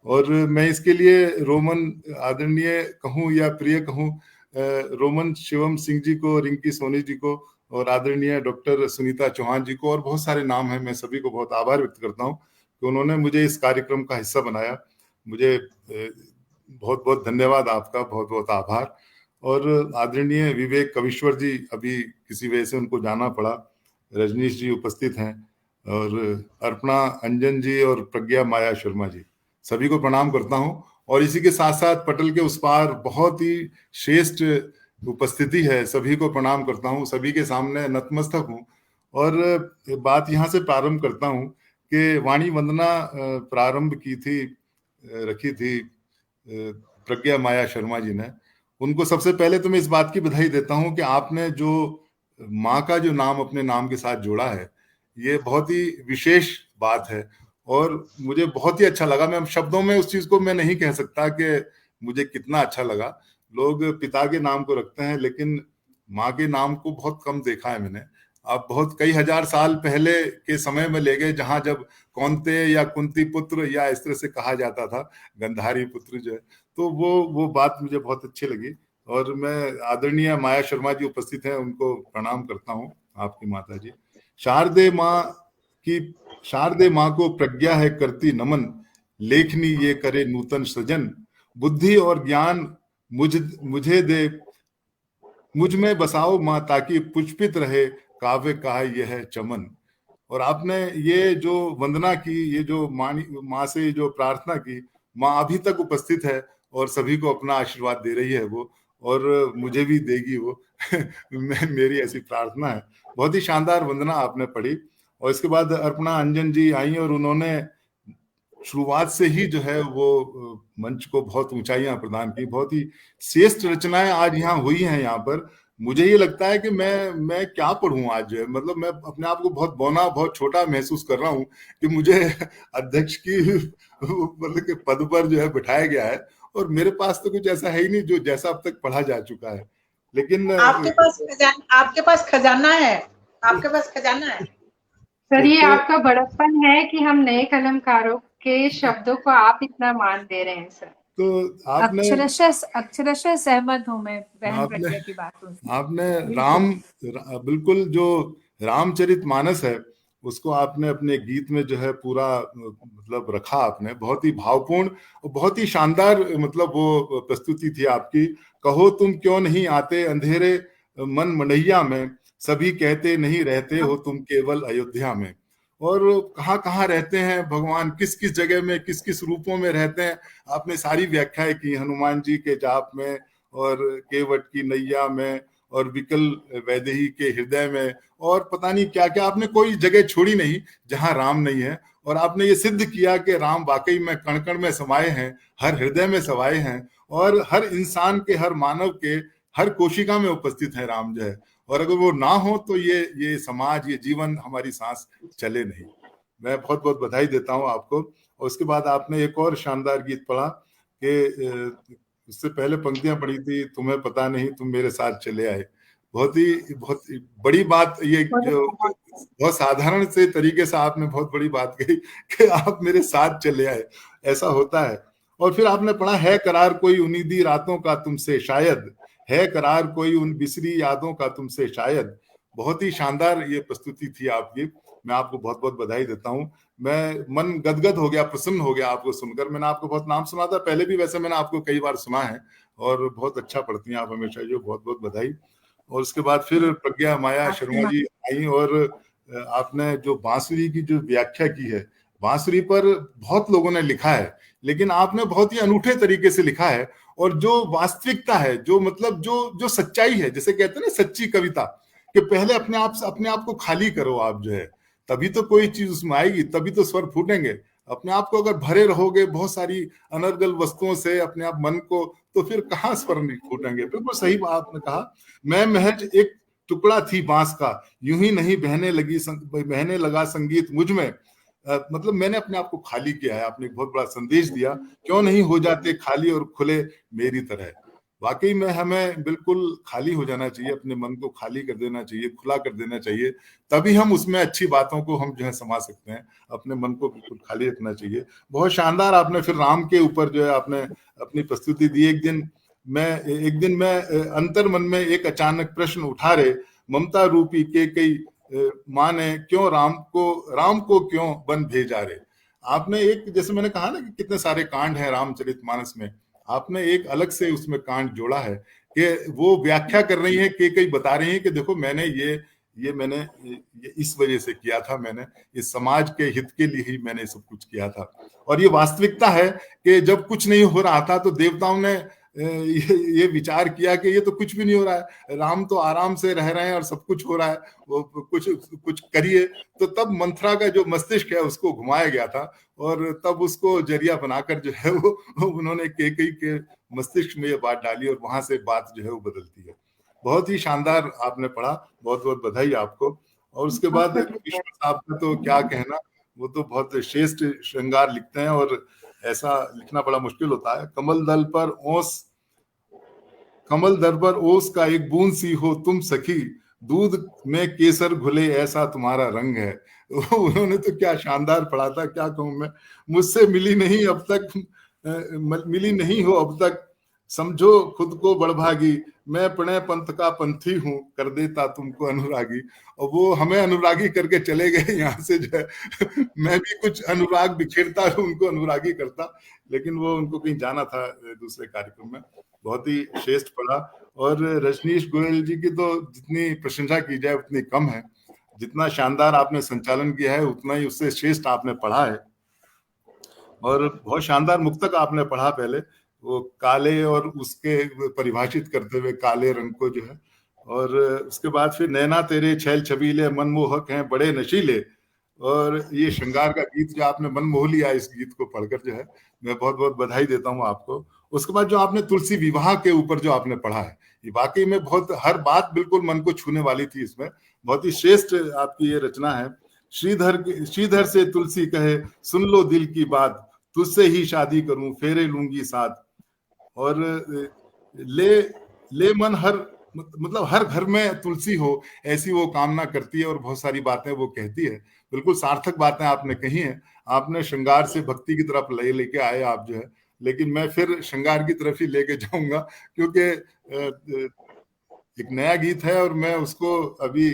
और मैं इसके लिए रोमन आदरणीय कहूँ या प्रिय कहूँ, रोमन शिवम सिंह जी को, रिंकी सोनी जी को और आदरणीय डॉक्टर सुनीता चौहान जी को, और बहुत सारे नाम हैं, मैं सभी को बहुत आभार व्यक्त करता हूँ कि उन्होंने मुझे इस कार्यक्रम का हिस्सा बनाया। मुझे बहुत बहुत धन्यवाद आपका, बहुत बहुत आभार। और आदरणीय विवेक कविश्वर जी, अभी किसी वजह से उनको जाना पड़ा, रजनीश जी उपस्थित हैं, और अर्पणा अंजन जी और प्रज्ञा माया शर्मा जी, सभी को प्रणाम करता हूं। और इसी के साथ साथ पटल के उस पार बहुत ही श्रेष्ठ उपस्थिति है, सभी को प्रणाम करता हूं, सभी के सामने नतमस्तक हूं। और बात यहां से प्रारंभ करता हूं कि वाणी वंदना प्रारंभ की थी, रखी थी प्रज्ञा माया शर्मा जी ने। उनको सबसे पहले तो मैं इस बात की बधाई देता हूं कि आपने जो माँ का जो नाम अपने नाम के साथ जोड़ा है, ये बहुत ही विशेष बात है और मुझे बहुत ही अच्छा लगा। मैं शब्दों में उस चीज को मैं नहीं कह सकता कि मुझे कितना अच्छा लगा। लोग पिता के नाम को रखते हैं लेकिन माँ के नाम को बहुत कम देखा है मैंने। आप बहुत कई हजार साल पहले के समय में ले गए जहां जब कौनते या कुंती पुत्र या इस तरह से कहा जाता था, गंधारी पुत्र जो है, तो वो बात मुझे बहुत अच्छी लगी। और मैं आदरणीय माया शर्मा जी उपस्थित हैं, उनको प्रणाम करता हूँ, आपकी माता जी। शारदे माँ को प्रज्ञा है करती नमन, लेखनी ये करे नूतन सृजन, बुद्धि और ज्ञान मुझे दे, मुझ में बसाओ माँ ताकि पुष्पित रहे काव्य का यह चमन। और आपने ये जो वंदना की, ये जो माँ से जो प्रार्थना की, माँ अभी तक उपस्थित है और सभी को अपना आशीर्वाद दे रही है वो, और मुझे भी देगी वो मेरी ऐसी प्रार्थना है। बहुत ही शानदार वंदना आपने पढ़ी। और इसके बाद अर्पणा अंजन जी आई और उन्होंने शुरुआत से ही जो है वो मंच को बहुत ऊंचाइयां प्रदान की। बहुत ही श्रेष्ठ रचनाएं आज यहाँ हुई हैं यहाँ पर। मुझे ये लगता है कि मैं क्या पढ़ूं आज, जो है मतलब मैं अपने आप को बहुत बौना, बहुत छोटा महसूस कर रहा हूँ कि मुझे अध्यक्ष की मतलब के पद पर जो है बिठाया गया है और मेरे पास तो कुछ ऐसा है ही नहीं जो जैसा अब तक पढ़ा जा चुका है। लेकिन आपके पास खजाना है, आपके पास खजाना है सर। ये आपका बड़प्पन है कि हम नए कलमकारों के शब्दों को आप इतना मान दे रहे हैं सर। तो आपने अक्षरशः सहमत हूँ मैं बहन प्रज्ञा की बातों से। आपने बिल्कुल जो रामचरितमानस है उसको आपने अपने गीत में जो है पूरा मतलब रखा आपने। बहुत ही भावपूर्ण और बहुत ही शानदार मतलब वो प्रस्तुति थी आपकी। कहो तुम क्यों नहीं आते अंधेरे मन मनैया में, सभी कहते नहीं रहते हो तुम केवल अयोध्या में। और कहाँ रहते हैं भगवान, किस किस जगह में, किस किस रूपों में रहते हैं, आपने सारी व्याख्याएं की। हनुमान जी के जाप में और केवट की नैया में और विकल वैदेही के हृदय में, और पता नहीं क्या क्या, आपने कोई जगह छोड़ी नहीं जहां राम नहीं है। और आपने ये सिद्ध किया कि राम वाकई में कण कण में समाये हैं, हर हृदय में समाये हैं और हर इंसान के, हर मानव के हर कोशिका में उपस्थित है राम जो है। और अगर वो ना हो तो ये समाज, ये जीवन, हमारी सांस चले नहीं। मैं बहुत बहुत बधाई देता हूँ आपको। और उसके बाद आपने एक और शानदार गीत पढ़ा कि उससे पहले पंक्तियां पढ़ी थी, तुम्हें पता नहीं तुम मेरे साथ चले आए। बहुत ही बड़ी बात, ये जो बहुत साधारण से तरीके से आपने बहुत बड़ी बात कही कि आप मेरे साथ चले आए, ऐसा होता है। और फिर आपने पढ़ा, है करार कोई उन्नीदी रातों का तुमसे शायद, है करार कोई उन बिसरी यादों का तुमसे शायद। बहुत ही शानदार ये प्रस्तुति थी आपकी। मैं आपको बहुत बहुत बधाई देता हूँ। मैं मन गदगद हो गया, प्रसन्न हो गया आपको सुनकर। मैंने आपको बहुत नाम सुना था पहले भी, वैसे मैंने आपको कई बार सुना है और बहुत अच्छा पढ़ती हैं आप हमेशा, जो बहुत बहुत बधाई। और उसके बाद फिर प्रज्ञा माया शर्मा जी आई और आपने जो बांसुरी की जो व्याख्या की है, बांसुरी पर बहुत लोगों ने लिखा है लेकिन आपने बहुत ही अनूठे तरीके से लिखा है। और जो वास्तविकता है, जो मतलब जो सच्चाई है, जैसे कहते हैं ना सच्ची कविता, कि पहले अपने आप को खाली करो आप जो है, तभी तो कोई चीज उसमें आएगी, तभी तो स्वर फूटेंगे। अपने आप को अगर भरे रहोगे बहुत सारी अनर्गल वस्तुओं से अपने आप मन को, तो फिर कहाँ स्वर नहीं फूटेंगे। बिल्कुल सही बात आपने कहा। मैं महज एक टुकड़ा थी बांस का, यूं ही नहीं बहने लगा संगीत मुझ में। मतलब मैंने अपने आप को खाली किया है। आपने एक बहुत बड़ा संदेश दिया, क्यों नहीं हो जाते खाली और खुले मेरी तरह। वाकई में हमें बिल्कुल खाली हो जाना चाहिए, अपने मन को खाली कर देना चाहिए, खुला कर देना चाहिए, तभी हम उसमें अच्छी बातों को हम जो है समा सकते हैं। अपने मन को बिल्कुल खाली रखना चाहिए। बहुत शानदार आपने फिर राम के ऊपर जो है आपने अपनी प्रस्तुति दी। एक दिन मैं अंतर मन में एक अचानक प्रश्न उठा रहे, ममता रूपी के कई माँ ने क्यों राम को क्यों वन भेजा रे। आपने एक, जैसे मैंने कहा ना कि कितने सारे कांड हैं रामचरितमानस में, आपने एक अलग से उसमें कांड जोड़ा है कि वो व्याख्या कर रही है, कि कई बता रही है कि देखो मैंने ये इस वजह से किया था, मैंने इस समाज के हित के लिए ही मैंने सब कुछ किया था। और ये वास्तविकता है कि जब कुछ नहीं हो रहा था तो देवताओं ने ये विचार किया कि ये तो कुछ भी नहीं हो रहा है, राम तो आराम से रह रहे हैं और सब कुछ हो रहा है, वो कुछ करिए। तो तब मंथरा का जो मस्तिष्क है उसको घुमाया गया था, और तब उसको जरिया बनाकर जो है वो उन्होंने केकई के मस्तिष्क में ये बात डाली, और वहां से बात जो है वो बदलती है। बहुत ही शानदार आपने पढ़ा, बहुत बहुत बधाई आपको। और उसके बाद कृष्ण साहब का तो क्या कहना, वो तो बहुत श्रेष्ठ श्रृंगार लिखते हैं, और ऐसा लिखना बड़ा मुश्किल होता है। कमल दल पर ओस का एक बूंद सी हो तुम सखी, दूध में केसर घुले ऐसा तुम्हारा रंग है। उन्होंने तो क्या शानदार पढ़ा था, क्या कहूं मैं। मुझसे मिली नहीं हो अब तक, समझो खुद को बड़भागी, मैं प्रणय पंथ का पंथी हूँ, कर देता तुमको अनुरागी। और वो हमें अनुरागी करके चले गए यहाँ से, जो है मैं भी कुछ अनुराग बिखेरता उनको अनुरागी करता, लेकिन वो उनको कहीं जाना था दूसरे कार्यक्रम में। बहुत ही श्रेष्ठ पढ़ा। और रजनीश गोयल जी की तो जितनी प्रशंसा की जाए उतनी कम है। जितना शानदार आपने संचालन किया है उतना ही उससे श्रेष्ठ आपने पढ़ा है। और बहुत शानदार मुक्तक आपने पढ़ा पहले, वो काले और उसके परिभाषित करते हुए काले रंग को जो है। और उसके बाद फिर नैना तेरे छैल छबीले मनमोहक हैं बड़े नशीले, और ये श्रृंगार का गीत जो आपने मन मोह लिया, इस गीत को पढ़कर जो है मैं बहुत बहुत बधाई देता हूँ आपको। उसके बाद जो आपने तुलसी विवाह के ऊपर जो आपने पढ़ा है, ये वाकई में बहुत, हर बात बिल्कुल मन को छूने वाली थी इसमें। बहुत ही श्रेष्ठ आपकी ये रचना है। श्रीधर से तुलसी कहे सुन लो दिल की बात, तुझसे ही शादी करूं फेरे लूंगी साथ। और ले मन मतलब हर घर में तुलसी हो, ऐसी वो कामना करती है, और बहुत सारी बातें वो कहती है। बिल्कुल सार्थक बातें आपने कही हैं। आपने श्रृंगार से भक्ति की तरफ लेके आए आप जो है, लेकिन मैं फिर श्रृंगार की तरफ ही लेके जाऊंगा, क्योंकि एक नया गीत है और मैं उसको अभी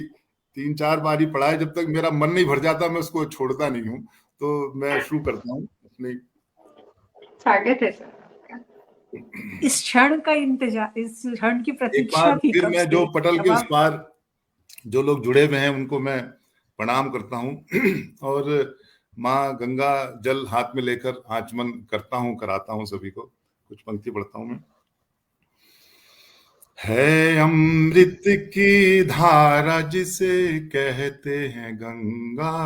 3-4 बार ही पढ़ा है। जब तक मेरा मन नहीं भर जाता मैं उसको छोड़ता नहीं हूँ। तो मैं शुरू करता हूँ अपनी। स्वागत है सर। इस क्षण का इंतजार, इस क्षण की प्रतीक्षा थी। फिर मैं जो पटल के उस पार जो लोग जुड़े हुए हैं उनको मैं प्रणाम करता हूँ, और माँ गंगा जल हाथ में लेकर आचमन कराता हूँ सभी को। कुछ पंक्ति पढ़ता हूँ मैं। है अमृत की धारा जिसे कहते हैं गंगा,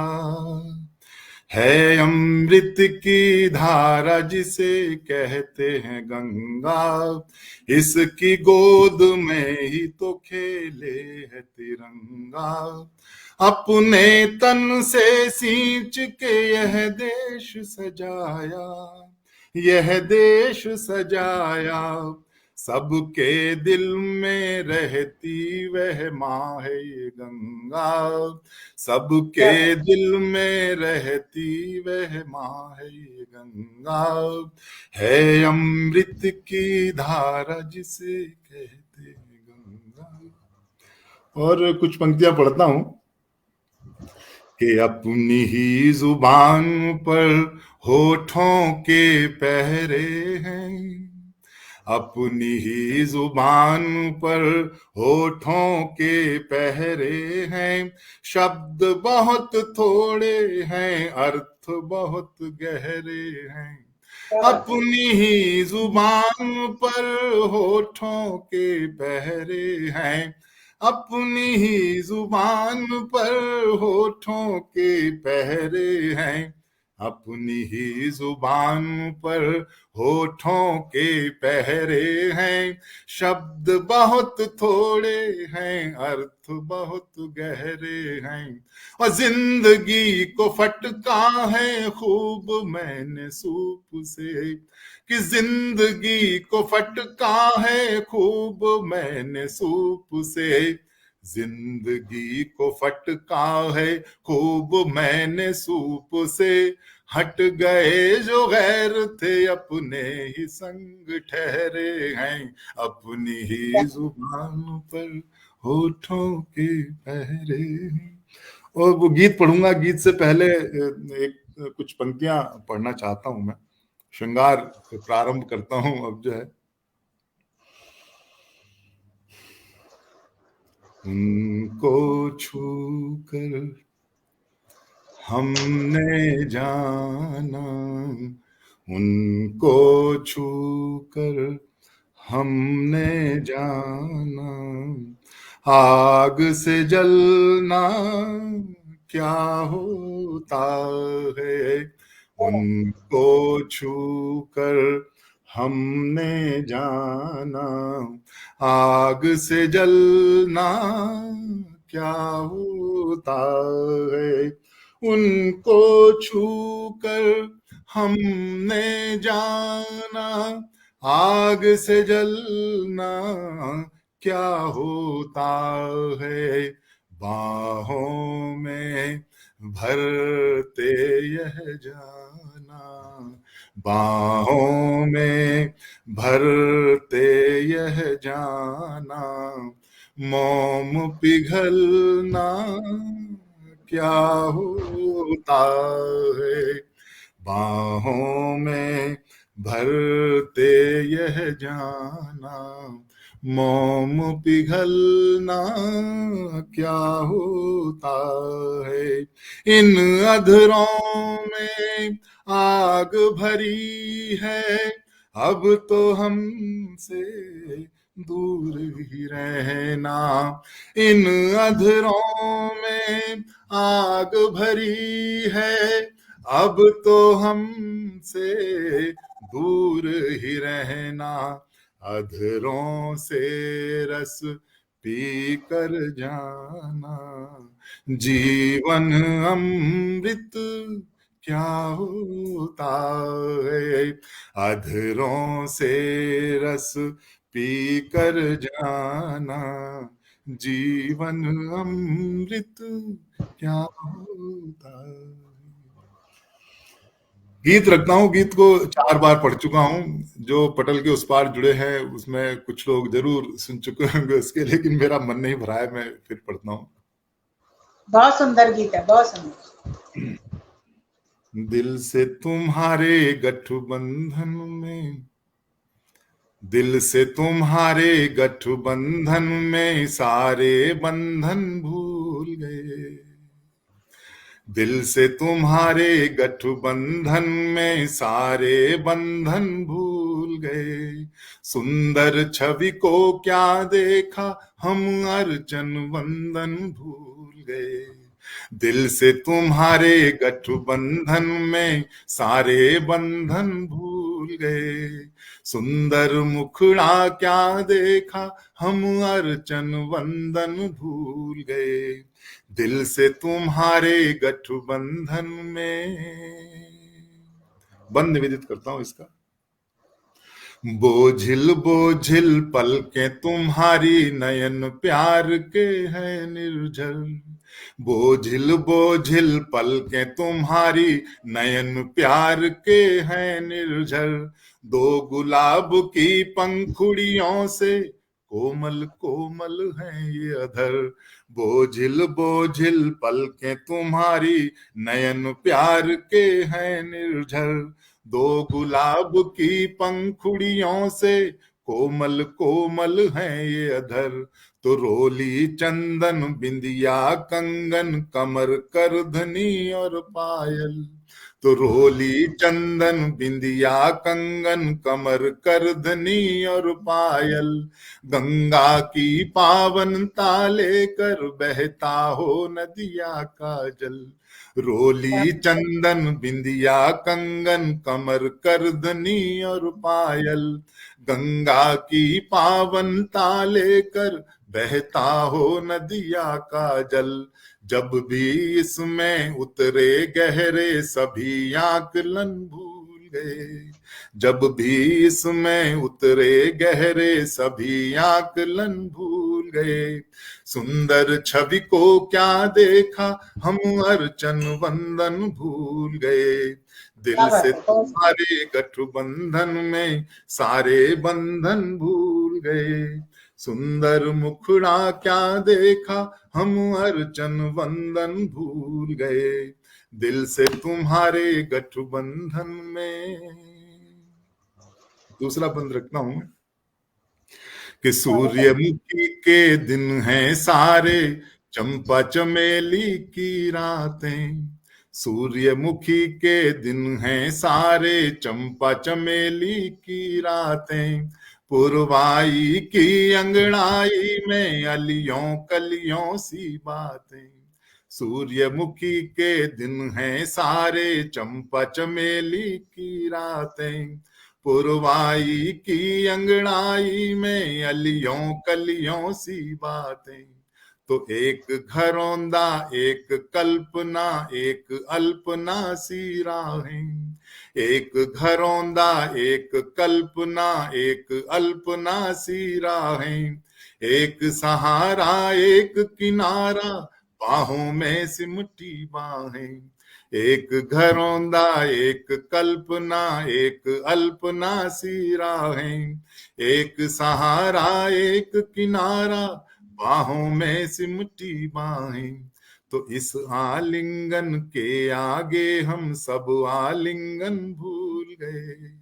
है अमृत की धारा जिसे कहते हैं गंगा, इसकी गोद में ही तो खेले है तिरंगा। अपने तन से सींच के यह देश सजाया, सबके दिल में रहती वह माँ है ये गंगा, सबके दिल में रहती वह माँ है ये गंगा, है अमृत की धारा जिसे कहते हैं गंगा। और कुछ पंक्तियां पढ़ता हूं कि अपनी ही जुबान पर होठों के पहरे हैं, अपनी ही जुबान पर होठों के पहरे हैं, शब्द बहुत थोड़े हैं अर्थ बहुत गहरे हैं। अपनी ही जुबान पर होठों के पहरे हैं, अपनी ही जुबान पर होठों के पहरे हैं, अपनी ही जुबान पर होठों के पहरे हैं, शब्द बहुत थोड़े हैं, अर्थ बहुत गहरे हैं, और जिंदगी को फटका है खूब मैंने सूप से, कि जिंदगी को फटका है खूब मैंने सूप से, जिंदगी को फटका है खूब मैंने सूप से, हट गए जो गैर थे अपने ही संग ठहरे हैं, अपनी ही जुबान पर होठों के पहरे हैं। और वो गीत पढ़ूंगा, गीत से पहले एक कुछ पंक्तियां पढ़ना चाहता हूं मैं, श्रृंगार प्रारंभ करता हूं अब जो है। उनको छूकर हमने जाना, उनको छूकर हमने जाना, आग से जलना क्या होता है, उनको छूकर हमने जाना, आग से जलना क्या होता है, उनको छूकर हमने जाना, आग से जलना क्या होता है, बाहों में भरते यह जाना, बाहों में भरते यह जाना, मोम पिघलना क्या होता है, बाहों में भरते यह जाना, मोम पिघलना क्या होता है, इन अधरों में आग भरी है, अब तो हमसे दूर ही रहना, इन अधरों में आग भरी है, अब तो हमसे दूर ही रहना, अधरों से रस पी कर जाना, जीवन अमृत क्या होता है, अधरों से रस पी कर जाना, जीवन अमृत क्या होता है। गीत रखता हूँ, गीत को 4 बार पढ़ चुका हूँ, जो पटल के उस पार जुड़े हैं उसमें कुछ लोग जरूर सुन चुके होंगे उसके, लेकिन मेरा मन नहीं भरा है, मैं फिर पढ़ता हूँ। बहुत सुंदर गीत है, बहुत सुंदर। दिल से तुम्हारे गठबंधन में, दिल से तुम्हारे गठबंधन में सारे बंधन भूल गए, दिल से तुम्हारे गठबंधन में सारे बंधन भूल गए, सुंदर छवि को क्या देखा हम अर्चन वंदन भूल गए, दिल से तुम्हारे गठबंधन में सारे बंधन भूल गए, सुंदर मुखड़ा क्या देखा हम अर्चन वंदन भूल गए, दिल से तुम्हारे गठबंधन में। बंद निवेदित करता हूं इसका। बोझिल बोझिल पलकें तुम्हारी नयन प्यार के हैं निर्झर, बोझिल बोझिल पलकें तुम्हारी नयन प्यार के हैं निर्झर, दो गुलाब की पंखुड़ियों से कोमल कोमल हैं ये अधर, बोझिल बोझिल पलकें तुम्हारी नयन प्यार के हैं निर्झर, दो गुलाब की पंखुड़ियों से कोमल कोमल हैं ये अधर, तो रोली चंदन बिंदिया कंगन कमर करधनी और पायल, तो रोली चंदन बिंदिया कंगन कमर करधनी और पायल, गंगा की पावन ताले कर बहता हो नदिया का जल। रोली चंदन बिंदिया कंगन कमर करधनी और पायल, गंगा की पावन ताले कर बहता हो नदिया का जल। जब भी इसमें उतरे गहरे सभी आकलन भूल गए, जब भी इसमें उतरे गहरे सभी आकलन भूल गए। सुंदर छवि को क्या देखा हम अर्चन वंदन भूल गए, दिल से तुम्हारे गठबंधन में सारे बंधन भूल गए। सुंदर मुखड़ा क्या देखा हम अर्चन वंदन भूल गए, दिल से तुम्हारे गठबंधन में। दूसरा बंद रखना हूं कि सूर्यमुखी के दिन हैं सारे, चंपा चमेली की रातें। सूर्यमुखी के दिन हैं सारे, चंपा चमेली की रातें। पुरवाई की अंगड़ाई में अलियों कलियों सी बातें। सूर्यमुखी के दिन हैं सारे, चंपा चमेली की रातें। पुरवाई की अंगड़ाई में अलियों कलियों सी बातें। तो एक घरौंदा एक कल्पना एक अल्पना सी राहें। एक घरौंदा एक कल्पना एक अल्पना सी राहें। एक सहारा एक किनारा बाहों में सिमटी बाहें। एक घरौंदा एक कल्पना एक अल्पना सी राहें। एक सहारा एक किनारा बाहों में सिमटी बाहें। तो इस आलिंगन के आगे हम सब आलिंगन भूल गए।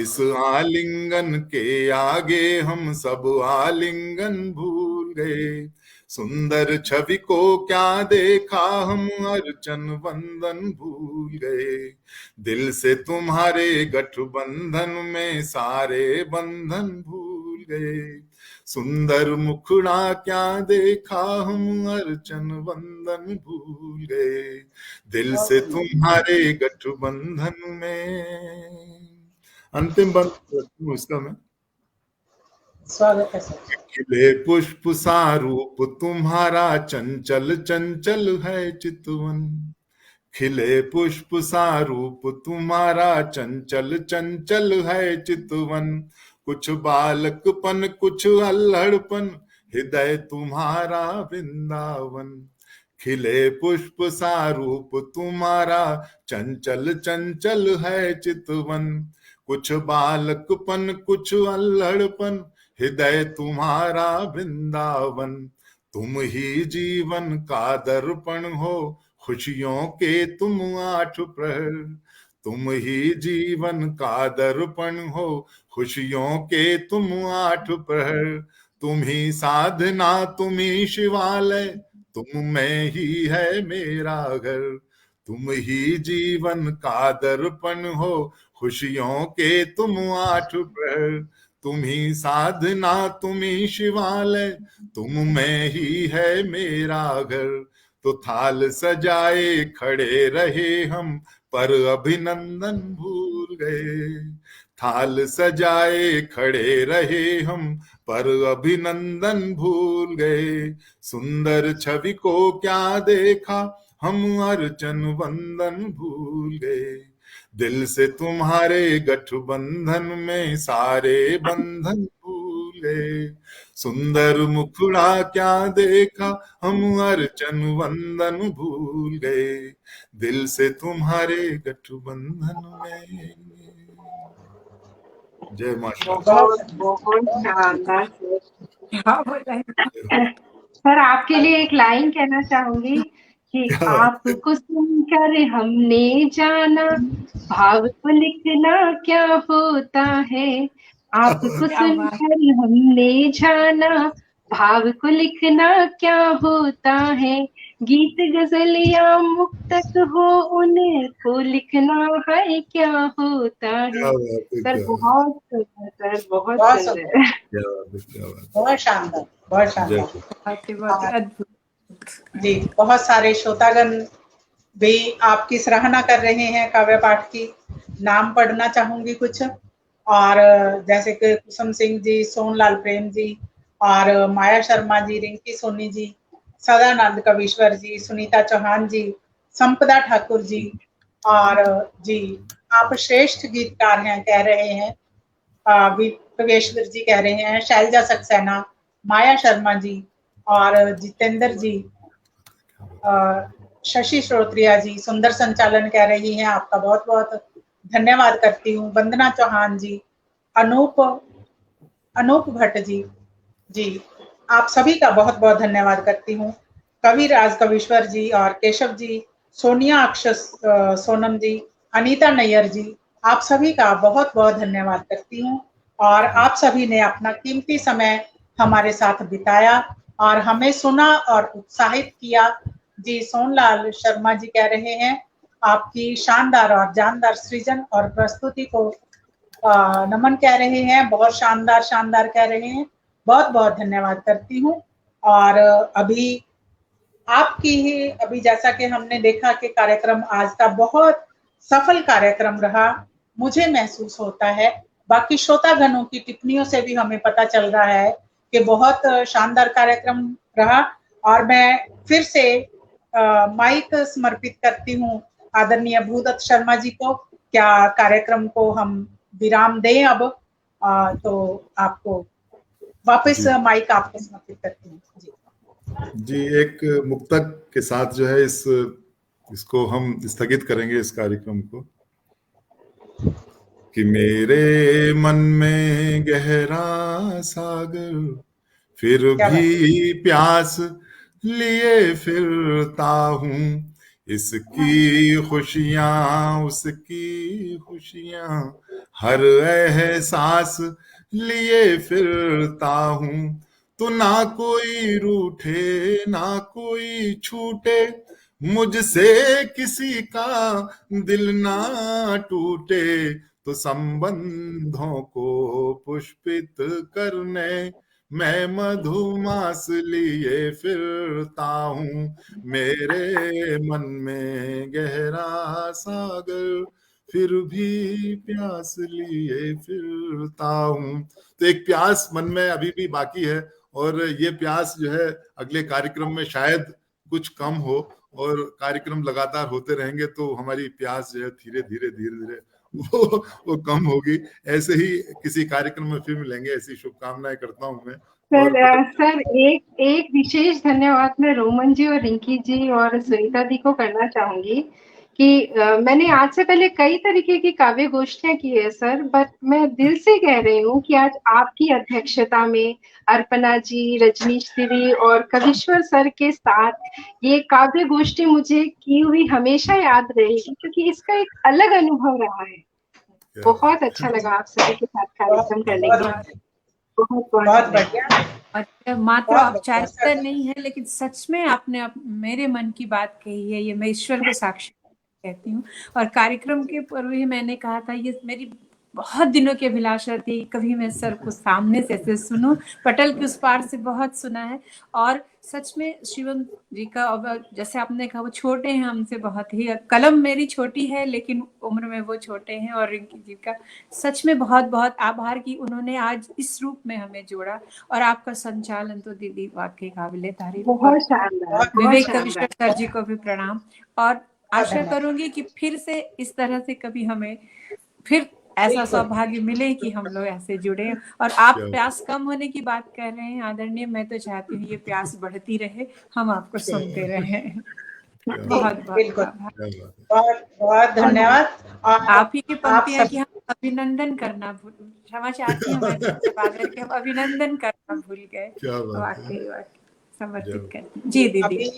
इस आलिंगन के आगे हम सब आलिंगन भूल गए। सुंदर छवि को क्या देखा हम अर्चन वंदन भूल गए, दिल से तुम्हारे गठबंधन में सारे बंधन भूल गए। सुंदर मुखड़ा क्या देखा हम अर्चन वंदन भूल गए, दिल से तुम्हारे गठबंधन में। अंतिम बंद इसका मैं स्वागत है। खिले पुष्प सा रूप तुम्हारा चंचल चंचल है चितवन। खिले पुष्प सा रूप तुम्हारा चंचल चंचल है चितवन। कुछ बालकपन कुछ अल्हड़पन हृदय तुम्हारा वृंदावन। खिले पुष्प सा रूप तुम्हारा चंचल चंचल है चितवन। कुछ बालकपन कुछ अल्हड़पन हृदय तुम्हारा वृंदावन। तुम ही जीवन का दर्पण हो खुशियों के तुम आठ प्रहर। तुम ही जीवन का दर्पण हो खुशियों के तुम आठ प्रहर। तुम ही साधना तुम ही शिवालय तुम में ही है मेरा घर। तुम ही जीवन का दर्पण हो खुशियों के तुम आठ प्रहर। तुम ही साधना तुम ही शिवालय तुम में ही है मेरा घर। तो थाल सजाए खड़े रहे हम पर अभिनंदन भूल गए। थाल सजाए खड़े रहे हम पर अभिनंदन भूल गए। सुंदर छवि को क्या देखा हम अर्चन वंदन भूल गए। दिल से तुम्हारे गठबंधन में सारे बंधन भूल गए। सुंदर मुखड़ा क्या देखा हम अर्चन वंदन भूल गए। दिल से तुम्हारे गठबंधन में। जय मां शारदा। सर आपके लिए एक लाइन कहना चाहूंगी कि आपको सुनकर हमने जाना भाव को लिखना क्या होता है। आपको सुनकर हमने जाना भाव को लिखना क्या होता है। गीत गजलियां मुक्तक हो उन्हें को लिखना है क्या होता है। सर बहुत सुंदर, सर बहुत सुंदर, बहुत शानदार, बहुत शानदार, बहुत अद्भुत। जी। बहुत सारे श्रोतागण भी आपकी सराहना कर रहे हैं काव्य पाठ की। नाम पढ़ना चाहूंगी कुछ, और जैसे कि कुसुम सिंह जी, सोनलाल प्रेम जी, और माया शर्मा जी, रिंकी सोनी जी, सदानंद कवीश्वर जी, सुनीता चौहान जी, संपदा ठाकुर जी, और जी आप श्रेष्ठ गीतकार हैं कह रहे हैं, विवेश्वर जी कह रहे हैं, शैलजा सक्सेना, माया शर्मा जी, और जितेंद्र जी, शशि श्रोत्रिया जी, सुंदर संचालन कह रही हैं, आपका बहुत बहुत धन्यवाद करती हूँ। वंदना चौहान जी, अनूप भट्ट जी, जी आप सभी का बहुत बहुत धन्यवाद करती हूँ। कविराज कवीश्वर जी और केशव जी, सोनिया अक्षस सोनम जी, अनीता नैयर जी, आप सभी का बहुत बहुत धन्यवाद करती हूँ। और आप सभी ने अपना कीमती समय हमारे साथ बिताया और हमें सुना और उत्साहित किया। जी सोनलाल शर्मा जी कह रहे हैं, आपकी शानदार और जानदार सृजन और प्रस्तुति को नमन कह रहे हैं, बहुत शानदार शानदार कह रहे हैं, बहुत बहुत धन्यवाद करती हूँ। और अभी आपकी ही, अभी जैसा कि हमने देखा कि कार्यक्रम आज का बहुत सफल कार्यक्रम रहा, मुझे महसूस होता है, बाकी श्रोतागणों की टिप्पणियों से भी हमें पता चल रहा है कि बहुत शानदार कार्यक्रम रहा। और मैं फिर से माइक समर्पित करती हूँ आदरणीय भूदत्त शर्मा जी को। क्या कार्यक्रम को हम विराम दें अब? तो आपको वापस माइक आपको समर्पित करती हूँ। जी, एक मुक्तक के साथ जो है इसको हम स्थगित करेंगे इस कार्यक्रम को। कि मेरे मन में गहरा सागर फिर भी प्यास लिए फिरता हूँ, इसकी खुशियाँ उसकी खुशियाँ हर एहसास लिए फिरता हूँ। तो ना कोई रूठे ना कोई छूटे, मुझसे किसी का दिल ना टूटे, तो संबंधों को पुष्पित करने मैं मधुमास लिए फिरता हूँ। मेरे मन में गहरा सागर फिर भी प्यास लिए फिरता हूँ। तो एक प्यास मन में अभी भी बाकी है, और ये प्यास जो है अगले कार्यक्रम में शायद कुछ कम हो, और कार्यक्रम लगातार होते रहेंगे तो हमारी प्यास जो है धीरे धीरे वो कम होगी। ऐसे ही किसी कार्यक्रम में फिर मिलेंगे, ऐसी शुभकामनाएं करता हूं मैं। सर एक विशेष धन्यवाद मैं रोमन जी और रिंकी जी और सुनीता दी को करना चाहूंगी कि मैंने आज से पहले कई तरीके की काव्य गोष्ठियां की है सर, बट मैं दिल से कह रही हूँ कि आज आपकी अध्यक्षता में अर्पणा जी, रजनीश दीदी और कविश्वर सर के साथ ये काव्य गोष्ठी मुझे की हुई हमेशा याद रहेगी, क्योंकि इसका एक अलग अनुभव रहा है। बहुत अच्छा लगा आप सभी के साथ कार्यक्रम करने के। बहुत बढ़िया। और मात्र औपचारिकता नहीं है, लेकिन सच में आपने मेरे मन की बात कही है, ये मैं ईश्वर को साक्षी कहती हूँ। और कार्यक्रम के पूर्व ही मैंने कहा था, ये मेरी बहुत दिनों की अभिलाषा थी, कभी मैं सर को सामने से ऐसे सुनूं, पटल के उस पार से बहुत सुना है। और सच में शिवम जी का, जैसे आपने कहा, वो छोटे हैं हमसे बहुत ही, कलम मेरी छोटी है लेकिन उम्र में वो छोटे हैं। और रिंकी जी का सच में बहुत बहुत आभार कि उन्होंने आज इस रूप में हमें जोड़ा। और आपका संचालन तो दीदी वाकई काबिले तारीफ। बहुत शानदार। विवेक कविश्वर सर जी को भी प्रणाम, और आशा करूंगी कि फिर से इस तरह से कभी हमें फिर ऐसा सौभाग्य मिले कि हम लोग ऐसे जुड़े। और आप प्यास कम होने की बात कर रहे हैं आदरणीय, मैं तो चाहती हूँ ये प्यास बढ़ती रहे, हम आपको सुनते रहे। बहुत बहुत धन्यवाद। आप ही की पंक्तियां कि हम अभिनंदन करना क्षमा चाहती हूँ, मैं हम अभिनंदन करना भूल गए। वाकई समर्पित करती जी दीदी।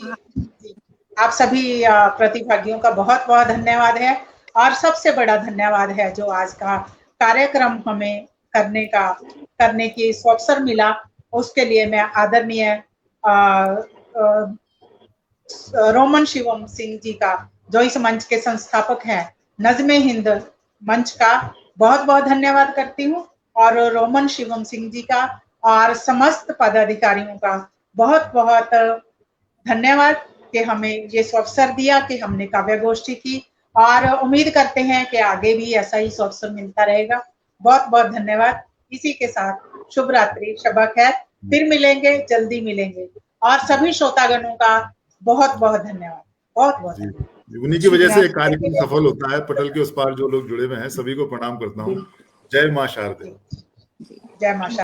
आप सभी प्रतिभागियों का बहुत बहुत धन्यवाद है, और सबसे बड़ा धन्यवाद है जो आज का कार्यक्रम हमें करने की अवसर मिला, उसके लिए मैं आदरणीय रोमन शिवम सिंह जी का, जो इस मंच के संस्थापक हैं, नज़्मे हिंद मंच का बहुत बहुत धन्यवाद करती हूँ, और रोमन शिवम सिंह जी का और समस्त पदाधिकारियों का बहुत बहुत धन्यवाद कि हमें ये अवसर दिया कि हमने काव्य गोष्ठी की, और उम्मीद करते हैं कि आगे भी ऐसा ही अवसर मिलता रहेगा। बहुत बहुत धन्यवाद। इसी के साथ शुभ रात्रि, शब खैर, फिर मिलेंगे, जल्दी मिलेंगे, और सभी श्रोतागणों का बहुत बहुत धन्यवाद, बहुत बहुत धन्यवाद। उन्हीं की वजह से कार्यक्रम सफल होता है। पटल के उस पार जो लोग जुड़े हुए हैं सभी को प्रणाम करता हूँ। जय मां शारदे। जय मां शारदे।